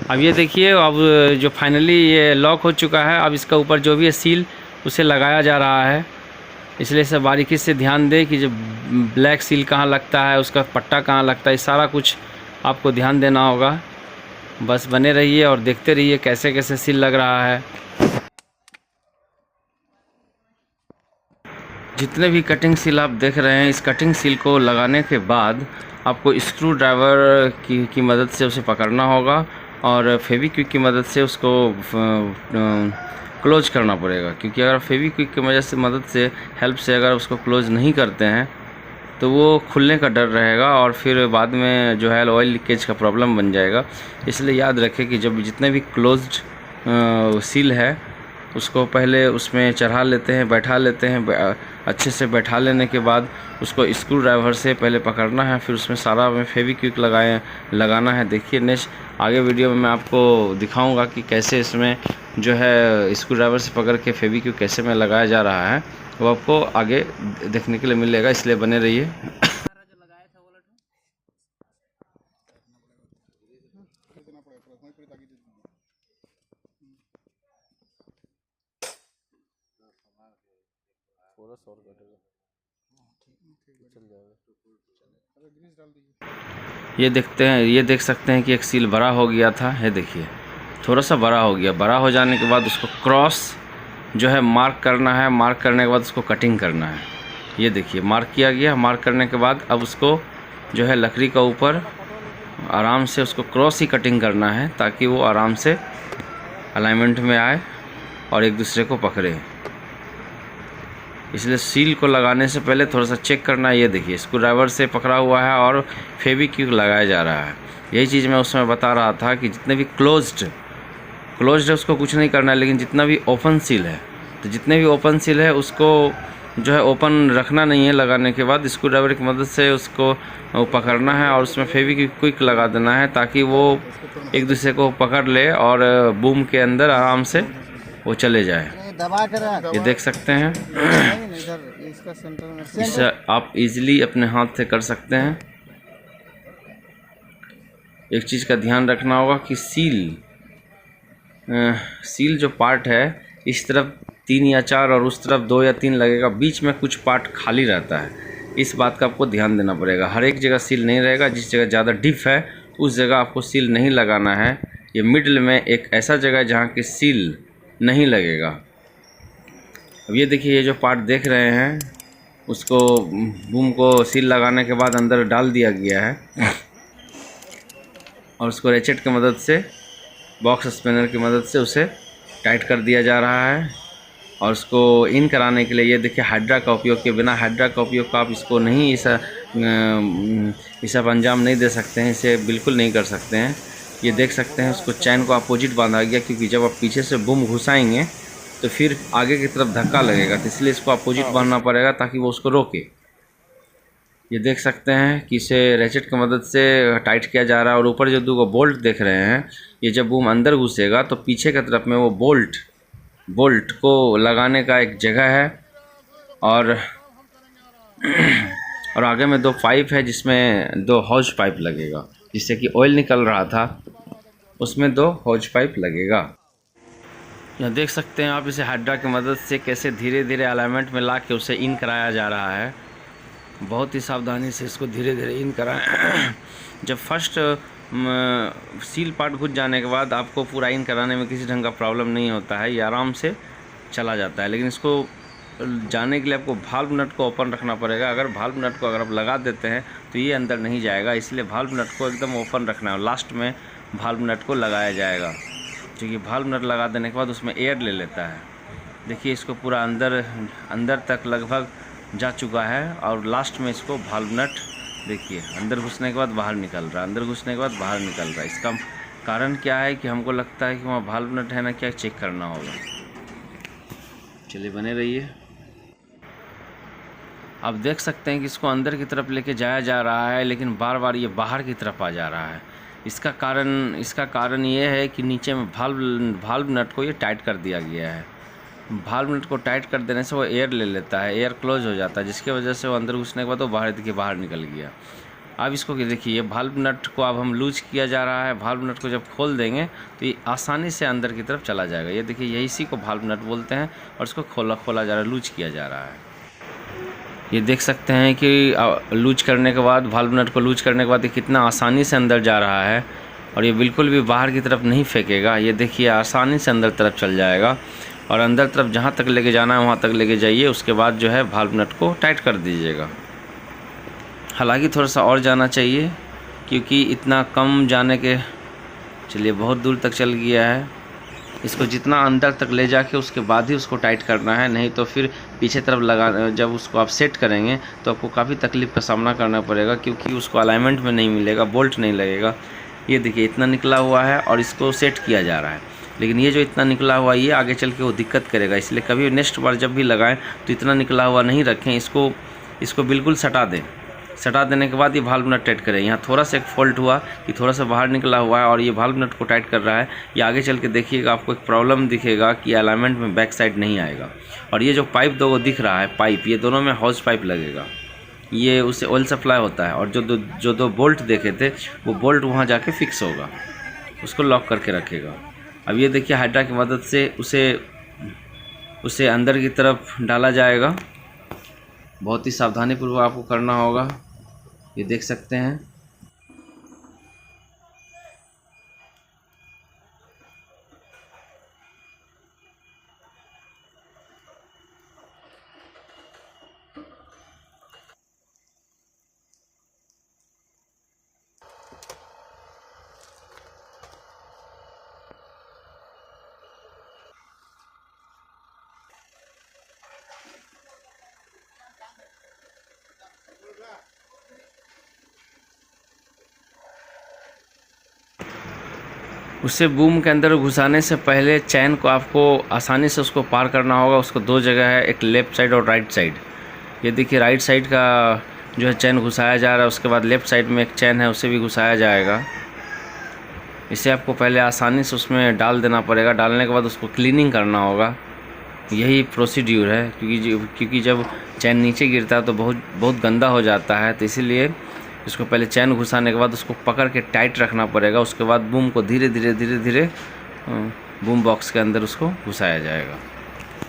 अब ये देखिए अब जो फाइनली ये लॉक हो चुका है। अब इसका ऊपर जो भी है सील उसे लगाया जा रहा है, इसलिए इसे बारीकी से ध्यान दें कि जो ब्लैक सील कहाँ लगता है, उसका पट्टा कहाँ लगता है, सारा कुछ आपको ध्यान देना होगा। बस बने रहिए और देखते रहिए कैसे कैसे सील लग रहा है। जितने भी कटिंग सील आप देख रहे हैं, इस कटिंग सील को लगाने के बाद आपको स्क्रू ड्राइवर की मदद से उसे पकड़ना होगा और फेविक्विक की मदद से उसको क्लोज करना पड़ेगा। क्योंकि अगर फेविक्विक की मदद से हेल्प से अगर उसको क्लोज नहीं करते हैं तो वो खुलने का डर रहेगा और फिर बाद में जो है ऑयल लीकेज का प्रॉब्लम बन जाएगा। इसलिए याद रखें कि जब जितने भी क्लोज्ड सील है उसको पहले उसमें चढ़ा लेते हैं, बैठा लेते हैं। अच्छे से बैठा लेने के बाद उसको स्क्रू ड्राइवर से पहले पकड़ना है, फिर उसमें सारा में फेविक्विक लगाना है। देखिए नेक्स्ट आगे वीडियो में मैं आपको दिखाऊंगा कि कैसे इसमें जो है स्क्रू ड्राइवर से पकड़ के फेविक्विक कैसे में लगाया जा रहा है, वो आपको आगे देखने के लिए मिलेगा, इसलिए बने रहिए। ये देख सकते हैं कि एक सील बड़ा हो गया था। ये देखिए थोड़ा सा बड़ा हो गया। बड़ा हो जाने के बाद उसको क्रॉस जो है मार्क करना है। मार्क करने के बाद उसको कटिंग करना है। ये देखिए मार्क किया गया। मार्क करने के बाद अब उसको जो है लकड़ी का ऊपर आराम से उसको क्रॉस ही कटिंग करना है, ताकि वो आराम से अलाइनमेंट में आए और एक दूसरे को पकड़े। इसलिए सील को लगाने से पहले थोड़ा सा चेक करना। ये देखिए स्क्रू ड्राइवर से पकड़ा हुआ है और फेविक्विक लगाया जा रहा है। यही चीज़ मैं उसमें बता रहा था कि जितने भी क्लोज्ड है उसको कुछ नहीं करना है, लेकिन जितना भी ओपन सील है, तो जितने भी ओपन सील है उसको जो है ओपन रखना नहीं है। लगाने के बाद स्क्रू ड्राइवर की मदद से उसको पकड़ना है और उसमें फेविक्विक लगा देना है, ताकि वो एक दूसरे को पकड़ ले और बूम के अंदर आराम से वो चले जाए। दबा कर ये देख सकते हैं। इधर इसका सेंटर में इसे आप इजीली अपने हाथ से कर सकते हैं। एक चीज़ का ध्यान रखना होगा कि सील जो पार्ट है, इस तरफ 3 या 4 और उस तरफ 2 या 3 लगेगा, बीच में कुछ पार्ट खाली रहता है। इस बात का आपको ध्यान देना पड़ेगा। हर एक जगह सील नहीं रहेगा। जिस जगह ज़्यादा डिप है उस जगह आपको सील नहीं लगाना है। ये मिडल में एक ऐसा जगह है जहाँ की सील नहीं लगेगा। अब ये देखिए, ये जो पार्ट देख रहे हैं उसको बूम को सील लगाने के बाद अंदर डाल दिया गया है और उसको रेचेट की मदद से, बॉक्स स्पिनर की मदद से उसे टाइट कर दिया जा रहा है। और उसको इन कराने के लिए ये देखिए हाइड्रा का उपयोग किया। बिना हाइड्रा का उपयोग का आप इसको नहीं इस अंजाम नहीं दे सकते हैं, इसे बिल्कुल नहीं कर सकते हैं। ये देख सकते हैं उसको चैन को अपोजिट बांधा गया, क्योंकि जब आप पीछे से बूम घुसाएंगे तो फिर आगे की तरफ धक्का लगेगा, तो इसलिए इसको अपोजिट बांधना पड़ेगा ताकि वो उसको रोके। ये देख सकते हैं कि इसे रेचेट की मदद से टाइट किया जा रहा है। और ऊपर जो 2 बोल्ट देख रहे हैं, ये जब बूम अंदर घुसेगा तो पीछे की तरफ में वो बोल्ट को लगाने का एक जगह है। और आगे में 2 पाइप है, जिसमें 2 हॉज पाइप लगेगा, जिससे कि ऑयल निकल रहा था उसमें 2 हॉज पाइप लगेगा। यह देख सकते हैं आप, इसे हाइड्रा की मदद से कैसे धीरे धीरे अलाइनमेंट में ला के उसे इन कराया जा रहा है। बहुत ही सावधानी से इसको धीरे धीरे इन कराएं। जब फर्स्ट सील पार्ट घुस जाने के बाद आपको पूरा इन कराने में किसी ढंग का प्रॉब्लम नहीं होता है, ये आराम से चला जाता है। लेकिन इसको जाने के लिए आपको भाल्व नट को ओपन रखना पड़ेगा। अगर भाल्व नट को अगर आप लगा देते हैं तो ये अंदर नहीं जाएगा, इसलिए भाल्व नट को एकदम ओपन रखना है। लास्ट में भाल्व नट को लगाया जाएगा, क्योंकि भाल्व नट लगा देने के बाद उसमें एयर ले लेता है। देखिए इसको पूरा अंदर तक लगभग जा चुका है और लास्ट में इसको भाल्व नट देखिए अंदर घुसने के बाद बाहर निकल रहा है, अंदर घुसने के बाद बाहर निकल रहा है। इसका कारण क्या है कि हमको लगता है कि वहाँ भाल्व नट है ना, क्या चेक करना होगा। चलिए बने रहिए। आप देख सकते हैं कि इसको अंदर की तरफ लेके जाया जा रहा है, लेकिन बार बार ये बाहर की तरफ आ जा रहा है। इसका कारण ये है कि नीचे में भाल्व नट को ये टाइट कर दिया गया है। भाल्व नट को टाइट कर देने से वो एयर ले लेता है, एयर क्लोज हो जाता है, जिसकी वजह से वो अंदर घुसने के बाद वो बाहर निकल गया। अब इसको देखिए, ये भाल्व नट को अब हम लूज किया जा रहा है। भाल्व नट को जब खोल देंगे तो ये आसानी से अंदर की तरफ चला जाएगा। ये देखिए, यही इसी को भाल्व नट बोलते हैं और इसको खोला जा रहा है, लूज किया जा रहा है। ये देख सकते हैं कि लूज करने के बाद, भाल्व नट को लूज करने के बाद ये कितना आसानी से अंदर जा रहा है और ये बिल्कुल भी बाहर की तरफ नहीं फेंकेगा। ये देखिए आसानी से अंदर तरफ चल जाएगा और अंदर तरफ जहाँ तक लेके जाना है वहाँ तक लेके जाइए। उसके बाद जो है भाल्व नट को टाइट कर दीजिएगा। हालांकि थोड़ा सा और जाना चाहिए, क्योंकि इतना कम जाने के, चलिए बहुत दूर तक चल गया है। इसको जितना अंदर तक ले जाके उसके बाद ही उसको टाइट करना है, नहीं तो फिर पीछे तरफ जब उसको आप सेट करेंगे तो आपको काफ़ी तकलीफ़ का सामना करना पड़ेगा, क्योंकि उसको अलाइनमेंट में नहीं मिलेगा, बोल्ट नहीं लगेगा। ये देखिए इतना निकला हुआ है और इसको सेट किया जा रहा है, लेकिन ये जो इतना निकला हुआ ये आगे चल के वो दिक्कत करेगा। इसलिए कभी नेक्स्ट बार जब भी लगाएं तो इतना निकला हुआ नहीं रखें, इसको बिल्कुल सटा दें। सटा देने के बाद ये भाल्व नट टाइट करें। यहाँ थोड़ा सा एक फॉल्ट हुआ कि थोड़ा सा बाहर निकला हुआ है और ये भाल्व नट को टाइट कर रहा है। ये आगे चल के देखिएगा आपको एक प्रॉब्लम दिखेगा कि अलाइनमेंट में बैक साइड नहीं आएगा। और ये जो पाइप 2 दिख रहा है पाइप, ये दोनों में हॉज पाइप लगेगा, ये उससे ऑयल सप्लाई होता है। और जो दो बोल्ट देखे थे वो बोल्ट वहाँ जाके फिक्स होगा, उसको लॉक करके रखेगा। अब ये देखिए हाइड्रा की मदद से उसे अंदर की तरफ डाला जाएगा। बहुत ही सावधानीपूर्वक आपको करना होगा। ये देख सकते हैं। उसे बूम के अंदर घुसाने से पहले चैन को आपको आसानी से उसको पार करना होगा। उसको दो जगह है, एक लेफ़्ट साइड और राइट साइड। ये देखिए राइट साइड का जो है चैन घुसाया जा रहा है, उसके बाद लेफ़्ट साइड में एक चैन है उसे भी घुसाया जाएगा। इसे आपको पहले आसानी से उसमें डाल देना पड़ेगा। डालने के बाद उसको क्लीनिंग करना होगा, यही प्रोसीड्यूर है। क्योंकि जब चैन नीचे गिरता है तो बहुत गंदा हो जाता है, तो इसीलिए इसको पहले चैन घुसाने के बाद उसको पकड़ के टाइट रखना पड़ेगा। उसके बाद बूम को धीरे धीरे बूम बॉक्स के अंदर उसको घुसाया जाएगा।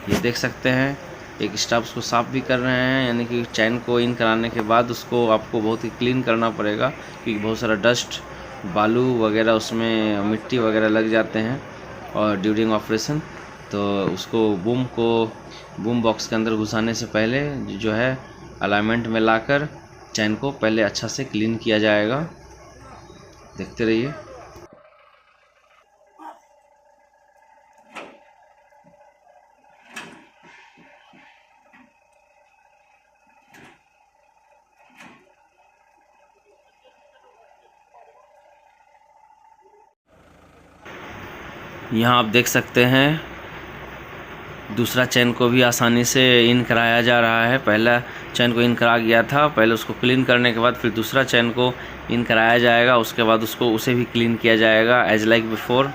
ये देख सकते हैं एक स्टाफ उसको साफ़ भी कर रहे हैं, यानी कि चैन को इन कराने के बाद उसको आपको बहुत ही क्लीन करना पड़ेगा, क्योंकि बहुत सारा डस्ट बालू वगैरह उसमें मिट्टी वगैरह लग जाते हैं और ड्यूरिंग ऑपरेशन। तो उसको बूम बॉक्स के अंदर घुसाने से पहले जो है अलाइनमेंट में लाकर चैन को पहले अच्छा से क्लीन किया जाएगा। देखते रहिए। यहाँ आप देख सकते हैं दूसरा चैन को भी आसानी से इन कराया जा रहा है। पहला चैन को इन करा गया था, पहले उसको क्लीन करने के बाद फिर दूसरा चैन को इन कराया जाएगा। उसके बाद उसे भी क्लीन किया जाएगा एज लाइक बिफोर।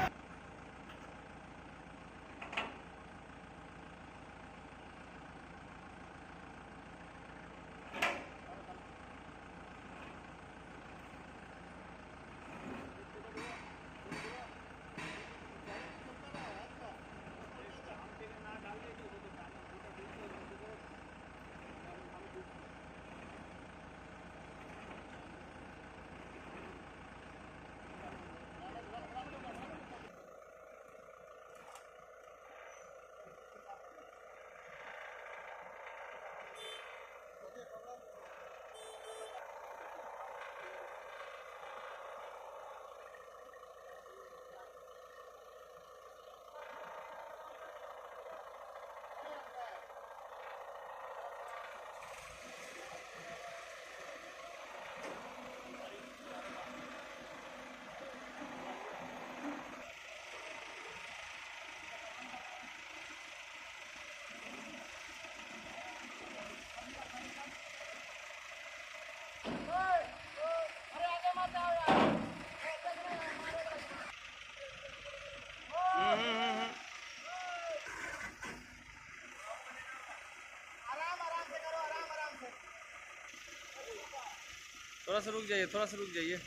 थोड़ा सा रुक जाइए, थोड़ा सा रुक जाइए।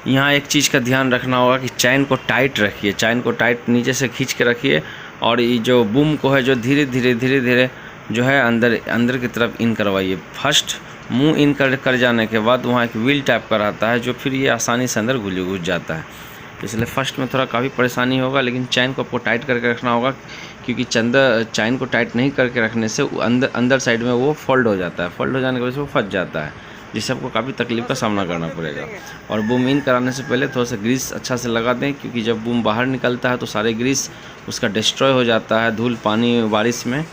यहाँ एक चीज़ का ध्यान रखना होगा कि चैन को टाइट रखिए, चैन को टाइट नीचे से खींच के रखिए। और ये जो बूम को है जो धीरे धीरे जो है अंदर की तरफ इन करवाइए। फर्स्ट मुंह इन कर जाने के बाद वहाँ एक व्हील टाइप का रहता है जो फिर ये आसानी से अंदर घुस जाता है। इसलिए फर्स्ट में थोड़ा काफ़ी परेशानी होगा, लेकिन चैन को आपको टाइट करके रखना होगा, क्योंकि चैन को टाइट नहीं करके रखने से अंदर साइड में वो फोल्ड हो जाता है। फोल्ड हो जाने की वजह से वो फंस जाता है, जिससे आपको काफ़ी तकलीफ का सामना करना पड़ेगा। और बूम इन कराने से पहले थोड़ा सा ग्रीस अच्छा से लगा दें, क्योंकि जब बूम बाहर निकलता है तो सारे ग्रीस उसका डिस्ट्रॉय हो जाता है धूल पानी बारिश में।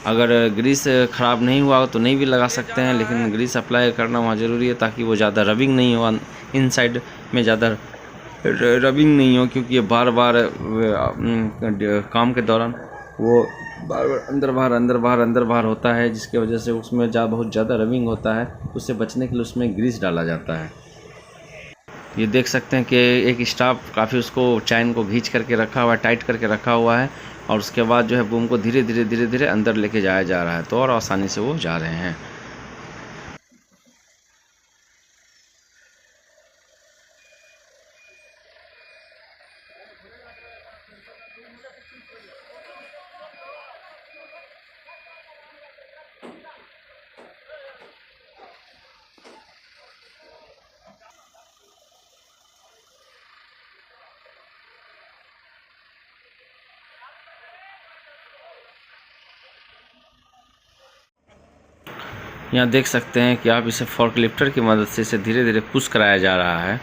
अगर ग्रीस ख़राब नहीं हुआ तो नहीं भी लगा सकते हैं, लेकिन ग्रीस अप्लाई करना वहाँ ज़रूरी है, ताकि वो ज़्यादा रबिंग नहीं हो, इन साइड में ज़्यादा रबिंग नहीं हो, क्योंकि ये बार काम के दौरान वो बार अंदर बाहर होता है, जिसकी वजह से उसमें बहुत ज़्यादा रबिंग होता है। उससे बचने के लिए उसमें ग्रीस डाला जाता है। ये देख सकते हैं कि एक स्टाफ काफ़ी उसको चैन को घींच करके रखा हुआ है, टाइट करके रखा हुआ है, और उसके बाद जो है बूम को धीरे धीरे अंदर लेके जाया जा रहा है, तो और आसानी से वो जा रहे हैं। यहाँ देख सकते हैं कि आप इसे फोर्क लिफ्टर की मदद से इसे धीरे धीरे पुश कराया जा रहा है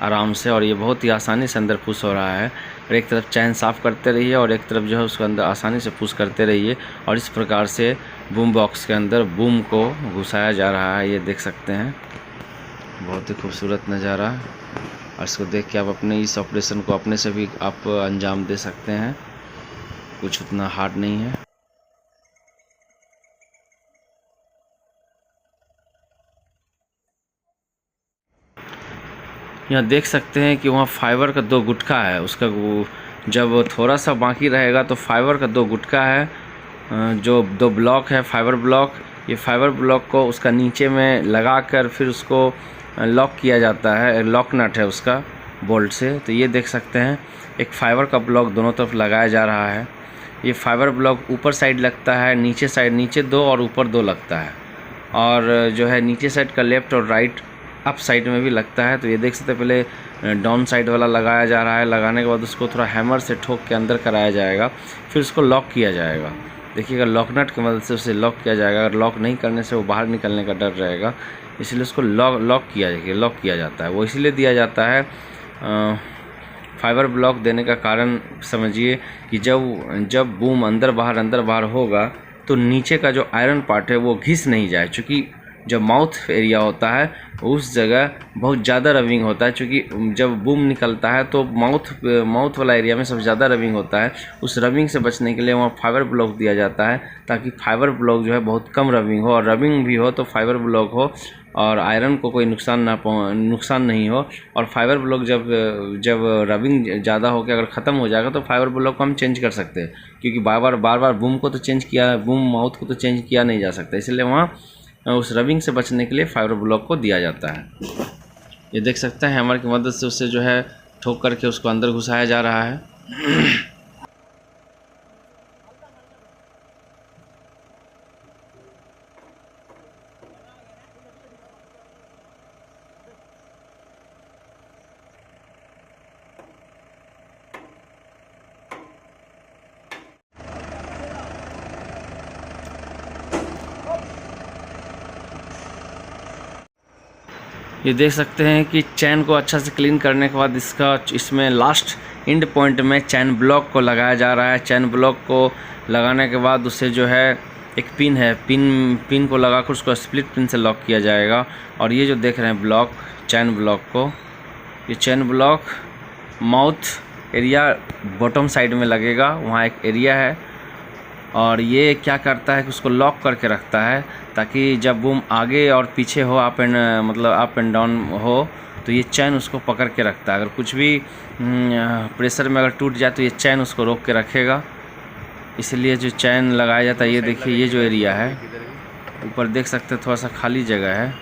आराम से, और ये बहुत ही आसानी से अंदर पुश हो रहा है। और एक तरफ चैन साफ़ करते रहिए और एक तरफ जो है उसको अंदर आसानी से पुश करते रहिए, और इस प्रकार से बूम बॉक्स के अंदर बूम को घुसाया जा रहा है। ये देख सकते हैं। बहुत ही खूबसूरत नज़ारा, और इसको देख के आप अपने इस ऑपरेशन को अपने से भी आप अंजाम दे सकते हैं, कुछ उतना हार्ड नहीं है। यहाँ देख सकते हैं कि वहाँ फाइबर का 2 गुटका है, उसका वो जब थोड़ा सा बाकी रहेगा तो फाइबर का 2 गुटका है, जो 2 ब्लॉक है फाइबर ब्लॉक। ये फाइबर ब्लॉक को उसका नीचे में लगा कर फिर उसको लॉक किया जाता है, लॉक नट है उसका बोल्ट से। तो ये देख सकते हैं एक फाइबर का ब्लॉक दोनों तरफ लगाया जा रहा है। ये फाइबर ब्लॉक ऊपर साइड लगता है, नीचे साइड, नीचे 2 और ऊपर 2 लगता है, और जो है नीचे साइड का लेफ़्ट और राइट अप साइड में भी लगता है। तो ये देख सकते हैं पहले डाउन साइड वाला लगाया जा रहा है, लगाने के बाद उसको थोड़ा हैमर से ठोक के अंदर कराया जाएगा, फिर उसको लॉक किया जाएगा। देखिएगा लॉक नट की मदद से उसे लॉक किया जाएगा, अगर लॉक नहीं करने से वो बाहर निकलने का डर रहेगा, इसलिए उसको लॉक किया जाता है। वो इसलिए दिया जाता है, फाइबर ब्लॉक देने का कारण समझिए कि जब बूम अंदर बाहर होगा तो नीचे का जो आयरन पार्ट है वो घिस नहीं जाए, चूँकि जब माउथ एरिया होता है उस जगह बहुत ज़्यादा रबिंग होता है, क्योंकि जब बूम निकलता है तो माउथ वाला एरिया में सबसे ज़्यादा रबिंग होता है। उस रबिंग से बचने के लिए वहाँ फाइबर ब्लॉक दिया जाता है, ताकि फाइबर ब्लॉक जो है बहुत कम रबिंग हो, और रबिंग भी हो तो फाइबर ब्लॉक हो और आयरन को कोई नुकसान नहीं हो। और फाइबर ब्लॉक जब रबिंग ज़्यादा हो के अगर ख़त्म हो जाएगा तो फाइबर ब्लॉक को हम चेंज कर सकते हैं, क्योंकि बार बार बूम माउथ को तो चेंज किया नहीं जा सकता, इसलिए वहाँ उस रबिंग से बचने के लिए फाइबर ब्लॉक को दिया जाता है। ये देख सकते हैं हैमर की मदद से उसे जो है ठोक करके उसको अंदर घुसाया जा रहा है। ये देख सकते हैं कि चैन को अच्छा से क्लीन करने के बाद इसमें लास्ट एंड पॉइंट में चैन ब्लॉक को लगाया जा रहा है। चैन ब्लॉक को लगाने के बाद उसे जो है एक पिन है, पिन को लगाकर उसको स्प्लिट पिन से लॉक किया जाएगा। और ये जो देख रहे हैं चैन ब्लॉक को, ये chain block mouth area bottom side में लगेगा, वहाँ एक एरिया है, और ये क्या करता है कि उसको लॉक करके रखता है, ताकि जब बूम आगे और पीछे हो, अप एंड डाउन हो, तो ये चैन उसको पकड़ के रखता है। अगर कुछ भी प्रेशर में अगर टूट जाए तो ये चैन उसको रोक के रखेगा, इसलिए जो चैन लगाया जाता है। ये देखिए ये जो एरिया है ऊपर देख सकते हैं थोड़ा सा खाली जगह है,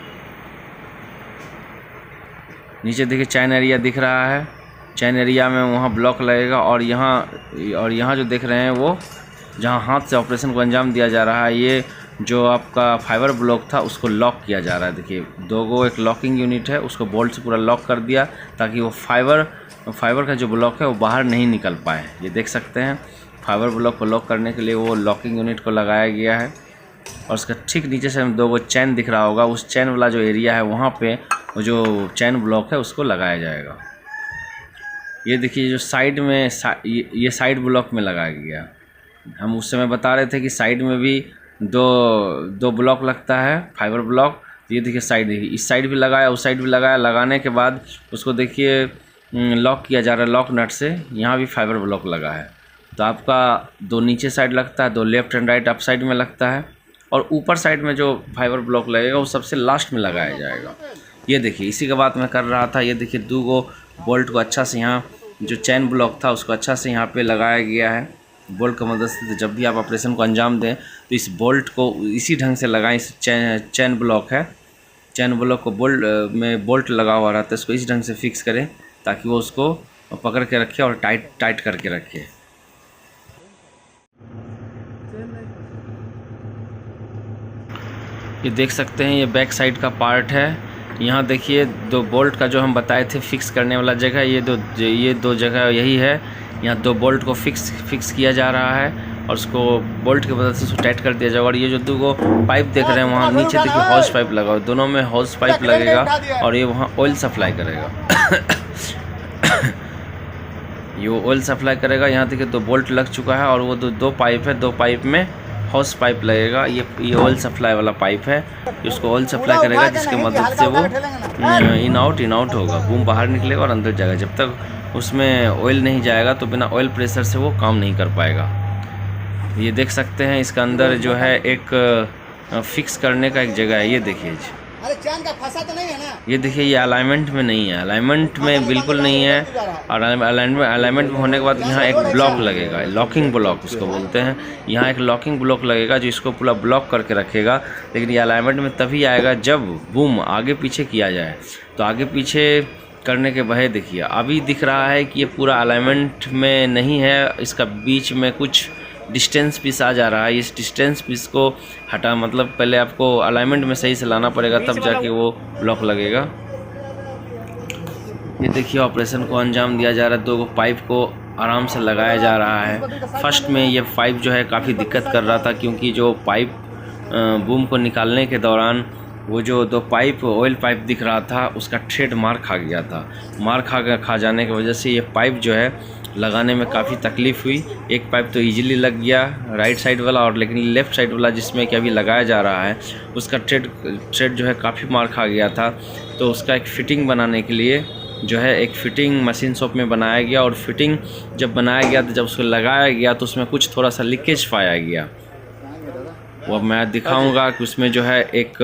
नीचे देखिए चैन एरिया दिख रहा है। चैन एरिया में वहाँ ब्लॉक लगेगा, और यहाँ जो देख रहे हैं वो जहाँ हाथ से ऑपरेशन को अंजाम दिया जा रहा है, ये जो आपका फाइबर ब्लॉक था उसको लॉक किया जा रहा है। देखिए एक लॉकिंग यूनिट है, उसको बोल्ट से पूरा लॉक कर दिया, ताकि वो फाइबर का जो ब्लॉक है वो बाहर नहीं निकल पाए। ये देख सकते हैं फाइबर ब्लॉक को लॉक करने के लिए वो लॉकिंग यूनिट को लगाया गया है। और उसका ठीक नीचे से 2 चैन दिख रहा होगा, उस चैन वाला जो एरिया है वहाँ पे वो जो चैन ब्लॉक है उसको लगाया जाएगा। ये देखिए जो साइड में ये साइड ब्लॉक में लगाया गया। हम उस समय बता रहे थे कि साइड में भी दो ब्लॉक लगता है फाइबर ब्लॉक। ये देखिए इस साइड भी लगाया, उस साइड भी लगाया। लगाने के बाद उसको देखिए लॉक किया जा रहा है लॉक नट से। यहाँ भी फाइबर ब्लॉक लगा है, तो आपका 2 नीचे साइड लगता है, 2 left and right up side में लगता है, और ऊपर साइड में जो फाइबर ब्लॉक लगेगा वो सबसे लास्ट में लगाया जाएगा। ये देखिए इसी का बात मैं कर रहा था। ये देखिए 2 बोल्ट को अच्छा से यहाँ जो चैन ब्लॉक था उसको अच्छा से यहाँ पे लगाया गया है बोल्ट की मदद से। जब भी आप ऑपरेशन को अंजाम दें तो इस बोल्ट को इसी ढंग से लगाएं। इस चैन ब्लॉक है, चैन ब्लॉक को बोल्ट लगा हुआ रहता है, इसको इस ढंग से फिक्स करें ताकि वो उसको पकड़ के रखे और टाइट करके रखे। ये देख सकते हैं ये बैक साइड का पार्ट है। यहाँ देखिए 2 बोल्ट का जो हम बताए थे फिक्स करने वाला जगह, ये दो जगह यही है। यहाँ 2 बोल्ट को फिक्स किया जा रहा है और उसको बोल्ट की मदद से उसको टाइट कर दिया जाएगा। और ये जो 2 पाइप देख रहे हैं वहाँ नीचे देखिए हॉज पाइप लगा हुआ है, दोनों में हॉज पाइप लगेगा और ये वहाँ ऑयल सप्लाई करेगा। ये ऑयल सप्लाई करेगा। यहाँ देखिए 2 बोल्ट लग चुका है और वो 2 पाइप है, 2 पाइप में हॉस पाइप लगेगा। ये ऑयल सप्लाई वाला पाइप है, इसको ऑयल सप्लाई करेगा जिसके मदद से वो इन आउट होगा, बूम बाहर निकलेगा और अंदर जाएगा। जब तक उसमें ऑयल नहीं जाएगा तो बिना ऑयल प्रेशर से वो काम नहीं कर पाएगा। ये देख सकते हैं इसका अंदर जो है एक फिक्स करने का एक जगह है, ये देखिए। अरे चैन का फंसा तो नहीं है ना? ये देखिए, ये अलाइनमेंट में नहीं है, अलाइनमेंट में बिल्कुल नहीं है। और अलाइनमेंट में होने के बाद यहाँ एक ब्लॉक लगेगा, लॉकिंग ब्लॉक उसको बोलते हैं। यहाँ एक लॉकिंग ब्लॉक लगेगा जो इसको पूरा ब्लॉक करके रखेगा। लेकिन ये अलाइनमेंट में तभी आएगा जब बूम आगे पीछे किया जाए। तो आगे पीछे करने के वजह देखिए, अभी दिख रहा है कि ये पूरा अलाइनमेंट में नहीं है, इसका बीच में कुछ डिस्टेंस पीस आ जा रहा है। इस डिस्टेंस पीस को हटा, मतलब पहले आपको अलाइनमेंट में सही से लाना पड़ेगा, तब जाके वो ब्लॉक लगेगा। ये देखिए, ऑपरेशन को अंजाम दिया जा रहा है। 2 पाइप को आराम से लगाया जा रहा है। फर्स्ट में ये पाइप जो है काफ़ी दिक्कत कर रहा था, क्योंकि जो पाइप बूम को निकालने के दौरान वो जो 2 पाइप ऑयल पाइप दिख रहा था उसका थ्रेड मार खा गया था। मार खा जाने की वजह से ये पाइप जो है लगाने में काफ़ी तकलीफ़ हुई। एक पाइप तो इजीली लग गया राइट साइड वाला, और लेकिन लेफ़्ट साइड वाला जिसमें कि अभी लगाया जा रहा है उसका थ्रेड जो है काफ़ी मार खा गया था। तो उसका एक फ़िटिंग बनाने के लिए जो है एक फ़िटिंग मशीन शॉप में बनाया गया, और फिटिंग जब बनाया गया तो जब उसको लगाया गया तो उसमें कुछ थोड़ा सा लीकेज पाया गया। वो मैं दिखाऊंगा कि उसमें जो है एक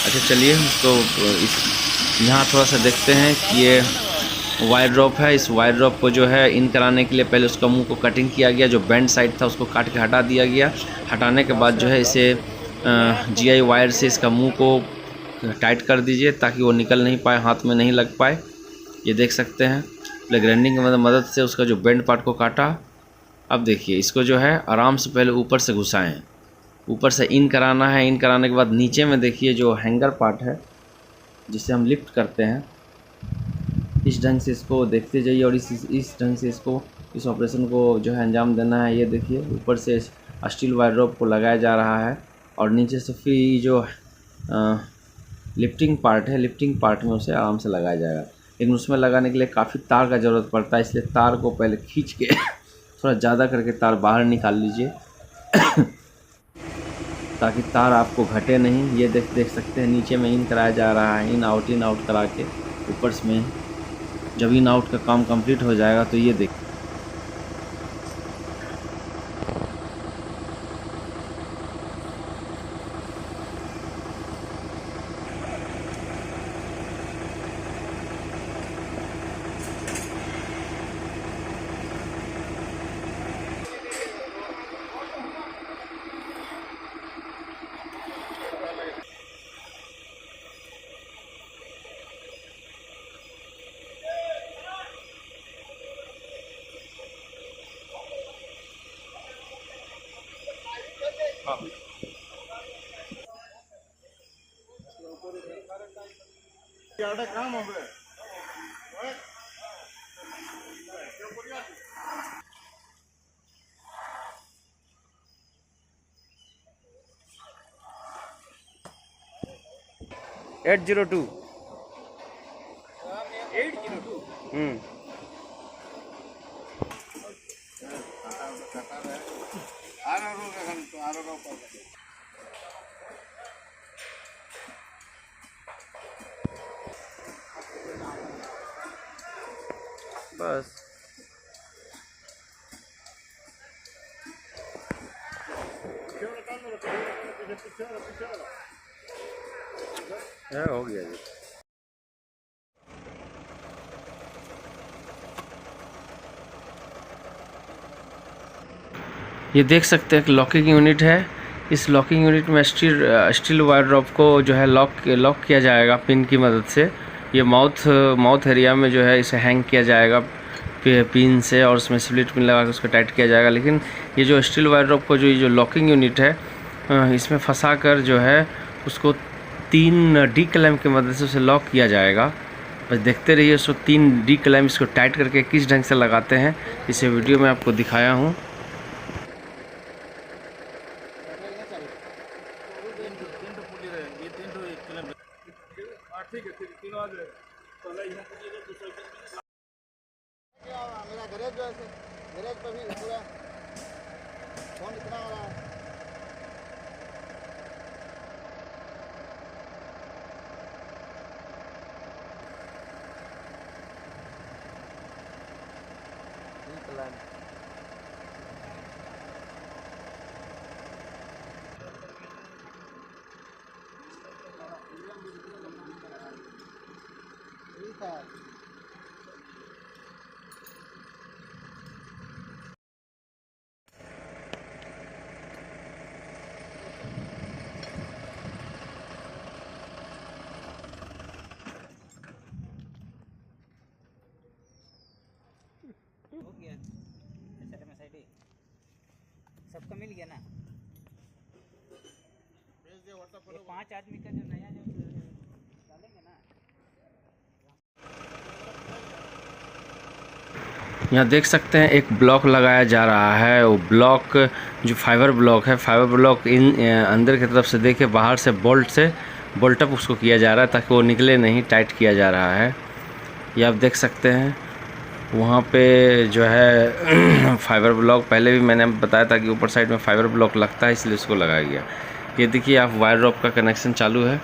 अच्छा चलिए तो यहाँ थोड़ा सा देखते हैं कि ये वायर ड्रॉप है। इस वायर ड्रॉप को जो है इन कराने के लिए पहले उसका मुंह को कटिंग किया गया, जो बेंड साइड था उसको काट के हटा दिया गया। हटाने के बाद जो है इसे GI वायर से इसका मुंह को टाइट कर दीजिए ताकि वो निकल नहीं पाए, हाथ में नहीं लग पाए। ये देख सकते हैं पहले ग्राइंडिंग की मदद से उसका जो बेंड पार्ट को काटा। अब देखिए, इसको जो है आराम से पहले ऊपर से घुसाएं, ऊपर से इन कराना है। इन कराने के बाद नीचे में देखिए जो हैंगर पार्ट है जिसे हम लिफ्ट करते हैं, इस ढंग से इसको देखते जाइए और इस ढंग से इसको इस ऑपरेशन को जो है अंजाम देना है। ये देखिए, ऊपर से स्टील वायर ड्रॉप को लगाया जा रहा है और नीचे से फिर जो लिफ्टिंग पार्ट है, लिफ्टिंग पार्ट में उसे आराम से लगाया जाएगा। लेकिन उसमें लगाने के लिए काफ़ी तार का ज़रूरत पड़ता है, इसलिए तार को पहले खींच के थोड़ा ज़्यादा करके तार बाहर निकाल लीजिए ताकि तार आपको घटे नहीं। ये देख सकते हैं नीचे में इन कराया जा रहा है, इन आउट करा के ऊपर में। जब इन आउट का काम कंप्लीट हो जाएगा तो ये देख काम হবে 802 बस हो गया जी। ये देख सकते हैं कि लॉकिंग यूनिट है। इस लॉकिंग यूनिट में स्टील वायर ड्रॉप को जो है लॉक किया जाएगा पिन की मदद से। ये माउथ एरिया में जो है इसे हैंग किया जाएगा पिन से, और उसमें स्प्लिट पिन लगा के उसको टाइट किया जाएगा। लेकिन ये जो स्टील वायर ड्रॉप को जो लॉकिंग यूनिट है इसमें फंसा कर जो है उसको 3 डी क्लैम्प की मदद से उसे लॉक किया जाएगा। बस देखते रहिए उसको 3 डी क्लैम्प इसको टाइट करके किस ढंग से लगाते हैं, इसे वीडियो में आपको दिखाया हूँ। मेरा गैरेज जो है गैरेज पर भी पूरा हो गया में साइड सबका मिल गया ना। ये 5 आदमी का जो नया जो डालेंगे ना। यहाँ देख सकते हैं एक ब्लॉक लगाया जा रहा है। वो ब्लॉक जो फाइबर ब्लॉक है, फाइबर ब्लॉक इन अंदर की तरफ से देखिए बाहर से बोल्ट अप उसको किया जा रहा है ताकि वो निकले नहीं, टाइट किया जा रहा है। ये आप देख सकते हैं वहाँ पे जो है फाइबर ब्लॉक, पहले भी मैंने बताया था कि ऊपर साइड में फाइबर ब्लॉक लगता है, इसलिए उसको लगाया गया। ये देखिए आप वायर रॉप का कनेक्शन चालू है।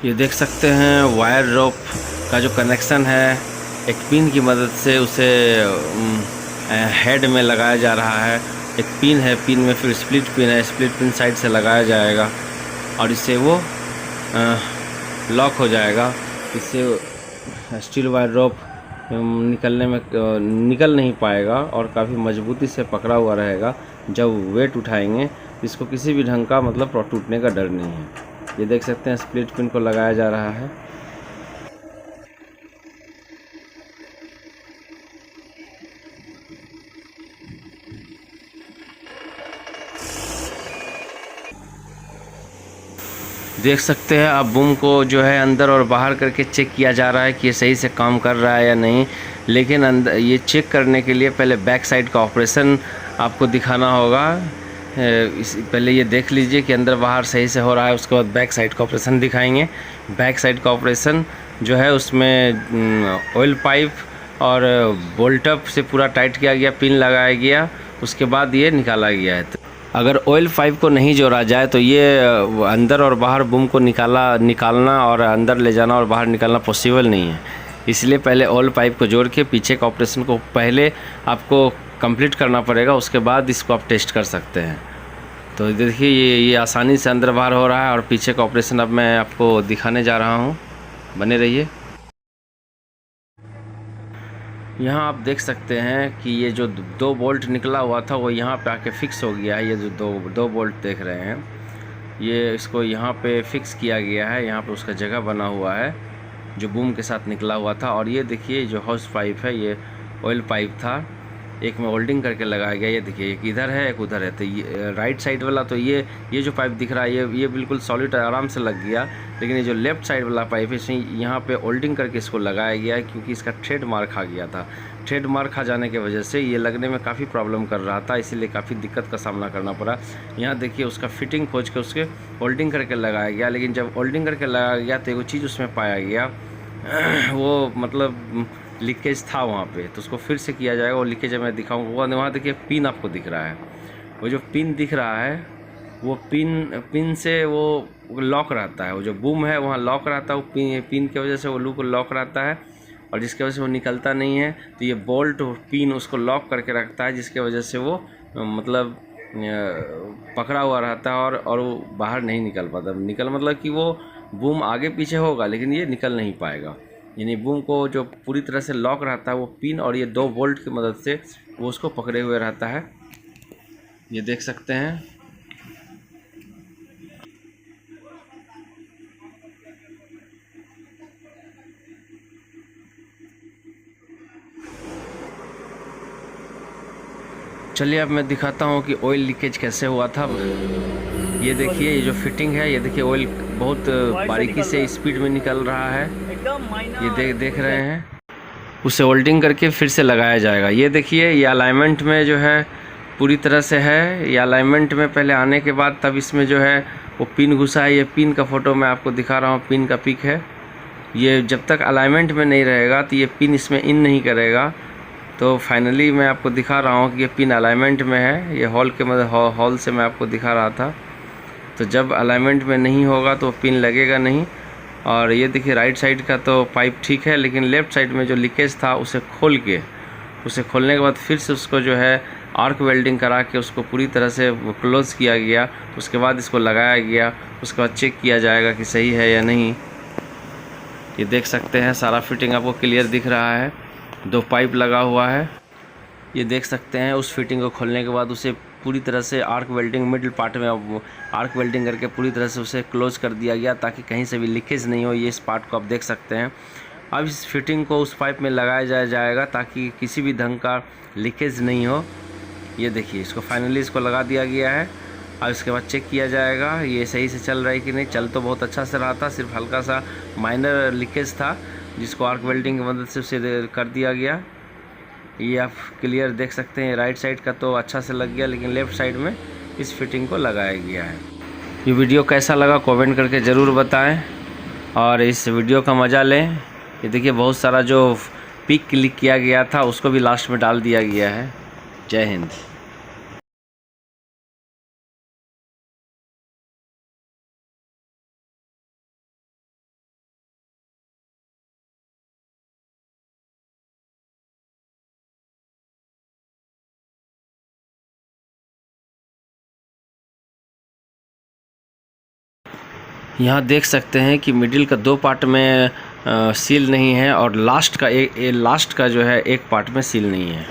ये देख सकते हैं वायर रॉप का जो कनेक्शन है एक पिन की मदद से उसे हेड में लगाया जा रहा है। एक पिन है, पिन में फिर स्प्लिट पिन है, स्प्लिट पिन साइड से लगाया जाएगा और इससे वो लॉक हो जाएगा। इससे स्टील वायर रॉप निकलने में निकल नहीं पाएगा और काफ़ी मजबूती से पकड़ा हुआ रहेगा। जब वेट उठाएंगे इसको किसी भी ढंग का मतलब टूटने का डर नहीं है। ये देख सकते हैं स्प्लिट पिन को लगाया जा रहा है। देख सकते हैं आप बूम को जो है अंदर और बाहर करके चेक किया जा रहा है कि ये सही से काम कर रहा है या नहीं। लेकिन अंदर ये चेक करने के लिए पहले बैक साइड का ऑपरेशन आपको दिखाना होगा। पहले ये देख लीजिए कि अंदर बाहर सही से हो रहा है, उसके बाद बैक साइड का ऑपरेशन दिखाएंगे। बैक साइड का ऑपरेशन जो है उसमें ऑयल पाइप और बोल्ट अप से पूरा टाइट किया गया, पिन लगाया गया, उसके बाद ये निकाला गया है। अगर ऑयल पाइप को नहीं जोड़ा जाए तो ये अंदर और बाहर बूम को निकालना और अंदर ले जाना और बाहर निकालना पॉसिबल नहीं है। इसलिए पहले ऑयल पाइप को जोड़ के पीछे का ऑपरेशन को पहले आपको कंप्लीट करना पड़ेगा, उसके बाद इसको आप टेस्ट कर सकते हैं। तो देखिए ये आसानी से अंदर बाहर हो रहा है और पीछे का ऑपरेशन अब मैं आपको दिखाने जा रहा हूँ, बने रहिए। यहाँ आप देख सकते हैं कि ये जो 2 बोल्ट निकला हुआ था वो यहाँ पे आके फिक्स हो गया है। ये जो दो बोल्ट देख रहे हैं ये इसको यहाँ पे फिक्स किया गया है। यहाँ पे उसका जगह बना हुआ है जो बूम के साथ निकला हुआ था। और ये देखिए जो हाउस पाइप है ये ऑयल पाइप था, एक में होल्डिंग करके लगाया गया। ये देखिए एक इधर है एक उधर है। तो ये राइट साइड वाला तो ये जो पाइप दिख रहा है ये बिल्कुल सॉलिड आराम से लग गया। लेकिन ये जो लेफ़्ट साइड वाला पाइप है इसमें यहाँ पे होल्डिंग करके इसको लगाया गया है, क्योंकि इसका ट्रेड मार्क आ गया था। ट्रेड मार्क आ जाने की वजह से ये लगने में काफ़ी प्रॉब्लम कर रहा था, इसीलिए काफ़ी दिक्कत का सामना करना पड़ा। यहाँ देखिए उसका फिटिंग खोज के उसके होल्डिंग करके लगाया गया। लेकिन जब होल्डिंग करके लगाया गया तो एक चीज़ उसमें पाया गया, वो मतलब लीकेज था वहाँ पे, तो उसको फिर से किया जाएगा। वो लीकेज मैं दिखाऊंगा। वहाँ देखिए पिन आपको दिख रहा है, वो जो पिन दिख रहा है वो पिन से वो लॉक रहता है। वो जो बूम है वहाँ लॉक रहता है, वो पिन की वजह से वो लूप लॉक रहता है और जिसकी वजह से वो निकलता नहीं है। तो ये बोल्ट पिन उसको लॉक करके रखता है, जिसकी वजह से वो मतलब पकड़ा हुआ रहता है और वो बाहर नहीं निकल पाता। मतलब कि वो बूम आगे पीछे होगा लेकिन ये निकल नहीं पाएगा। यानी बूम को जो पूरी तरह से लॉक रहता है वो पिन और ये 2 बोल्ट की मदद से वो उसको पकड़े हुए रहता है। ये देख सकते हैं। चलिए अब मैं दिखाता हूँ कि ऑयल लीकेज कैसे हुआ था। ये देखिए ये जो फिटिंग है, ये देखिए ऑयल बहुत बारीकी से स्पीड में निकल रहा है। ये देख रहे हैं। उसे होल्डिंग करके फिर से लगाया जाएगा। ये देखिए ये अलाइनमेंट में जो है पूरी तरह से है। ये अलाइनमेंट में पहले आने के बाद तब इसमें जो है वो पिन घुसा है। ये पिन का फ़ोटो मैं आपको दिखा रहा हूँ, पिन का पिक है। ये जब तक अलाइनमेंट में नहीं रहेगा तो ये पिन इसमें इन नहीं करेगा। तो फाइनली मैं आपको दिखा रहा हूँ कि ये पिन अलाइनमेंट में है। ये हॉल के मतलब हॉल से मैं आपको दिखा रहा था। तो जब अलाइनमेंट में नहीं होगा तो पिन लगेगा नहीं। और ये देखिए राइट साइड का तो पाइप ठीक है, लेकिन लेफ़्ट साइड में जो लीकेज था उसे खोलने के बाद फिर से उसको जो है आर्क वेल्डिंग करा के उसको पूरी तरह से क्लोज़ किया गया। उसके बाद इसको लगाया गया, उसके बाद चेक किया जाएगा कि सही है या नहीं। ये देख सकते हैं सारा फिटिंग आपको क्लियर दिख रहा है। 2 पाइप लगा हुआ है। ये देख सकते हैं उस फिटिंग को खोलने के बाद उसे पूरी तरह से आर्क वेल्डिंग मिडिल पार्ट में आर्क वेल्डिंग करके पूरी तरह से उसे क्लोज कर दिया गया ताकि कहीं से भी लीकेज नहीं हो। ये इस पार्ट को आप देख सकते हैं। अब इस फिटिंग को उस पाइप में लगाया जाएगा ताकि किसी भी ढंग का लीकेज नहीं हो। ये देखिए इसको फाइनली इसको लगा दिया गया है। अब इसके बाद चेक किया जाएगा ये सही से चल रहा है कि नहीं। चल तो बहुत अच्छा से रहा था, सिर्फ हल्का सा माइनर लीकेज था जिसको आर्क वेल्डिंग की मदद से उसे कर दिया गया। ये आप क्लियर देख सकते हैं। राइट साइड का तो अच्छा से लग गया, लेकिन लेफ़्ट साइड में इस फिटिंग को लगाया गया है। ये वीडियो कैसा लगा कमेंट करके ज़रूर बताएं और इस वीडियो का मज़ा लें। ये देखिए बहुत सारा जो पिक क्लिक किया गया था उसको भी लास्ट में डाल दिया गया है। जय हिंद। यहाँ देख सकते हैं कि मिडिल का 2 पार्ट में सील नहीं है और लास्ट का जो है एक पार्ट में सील नहीं है।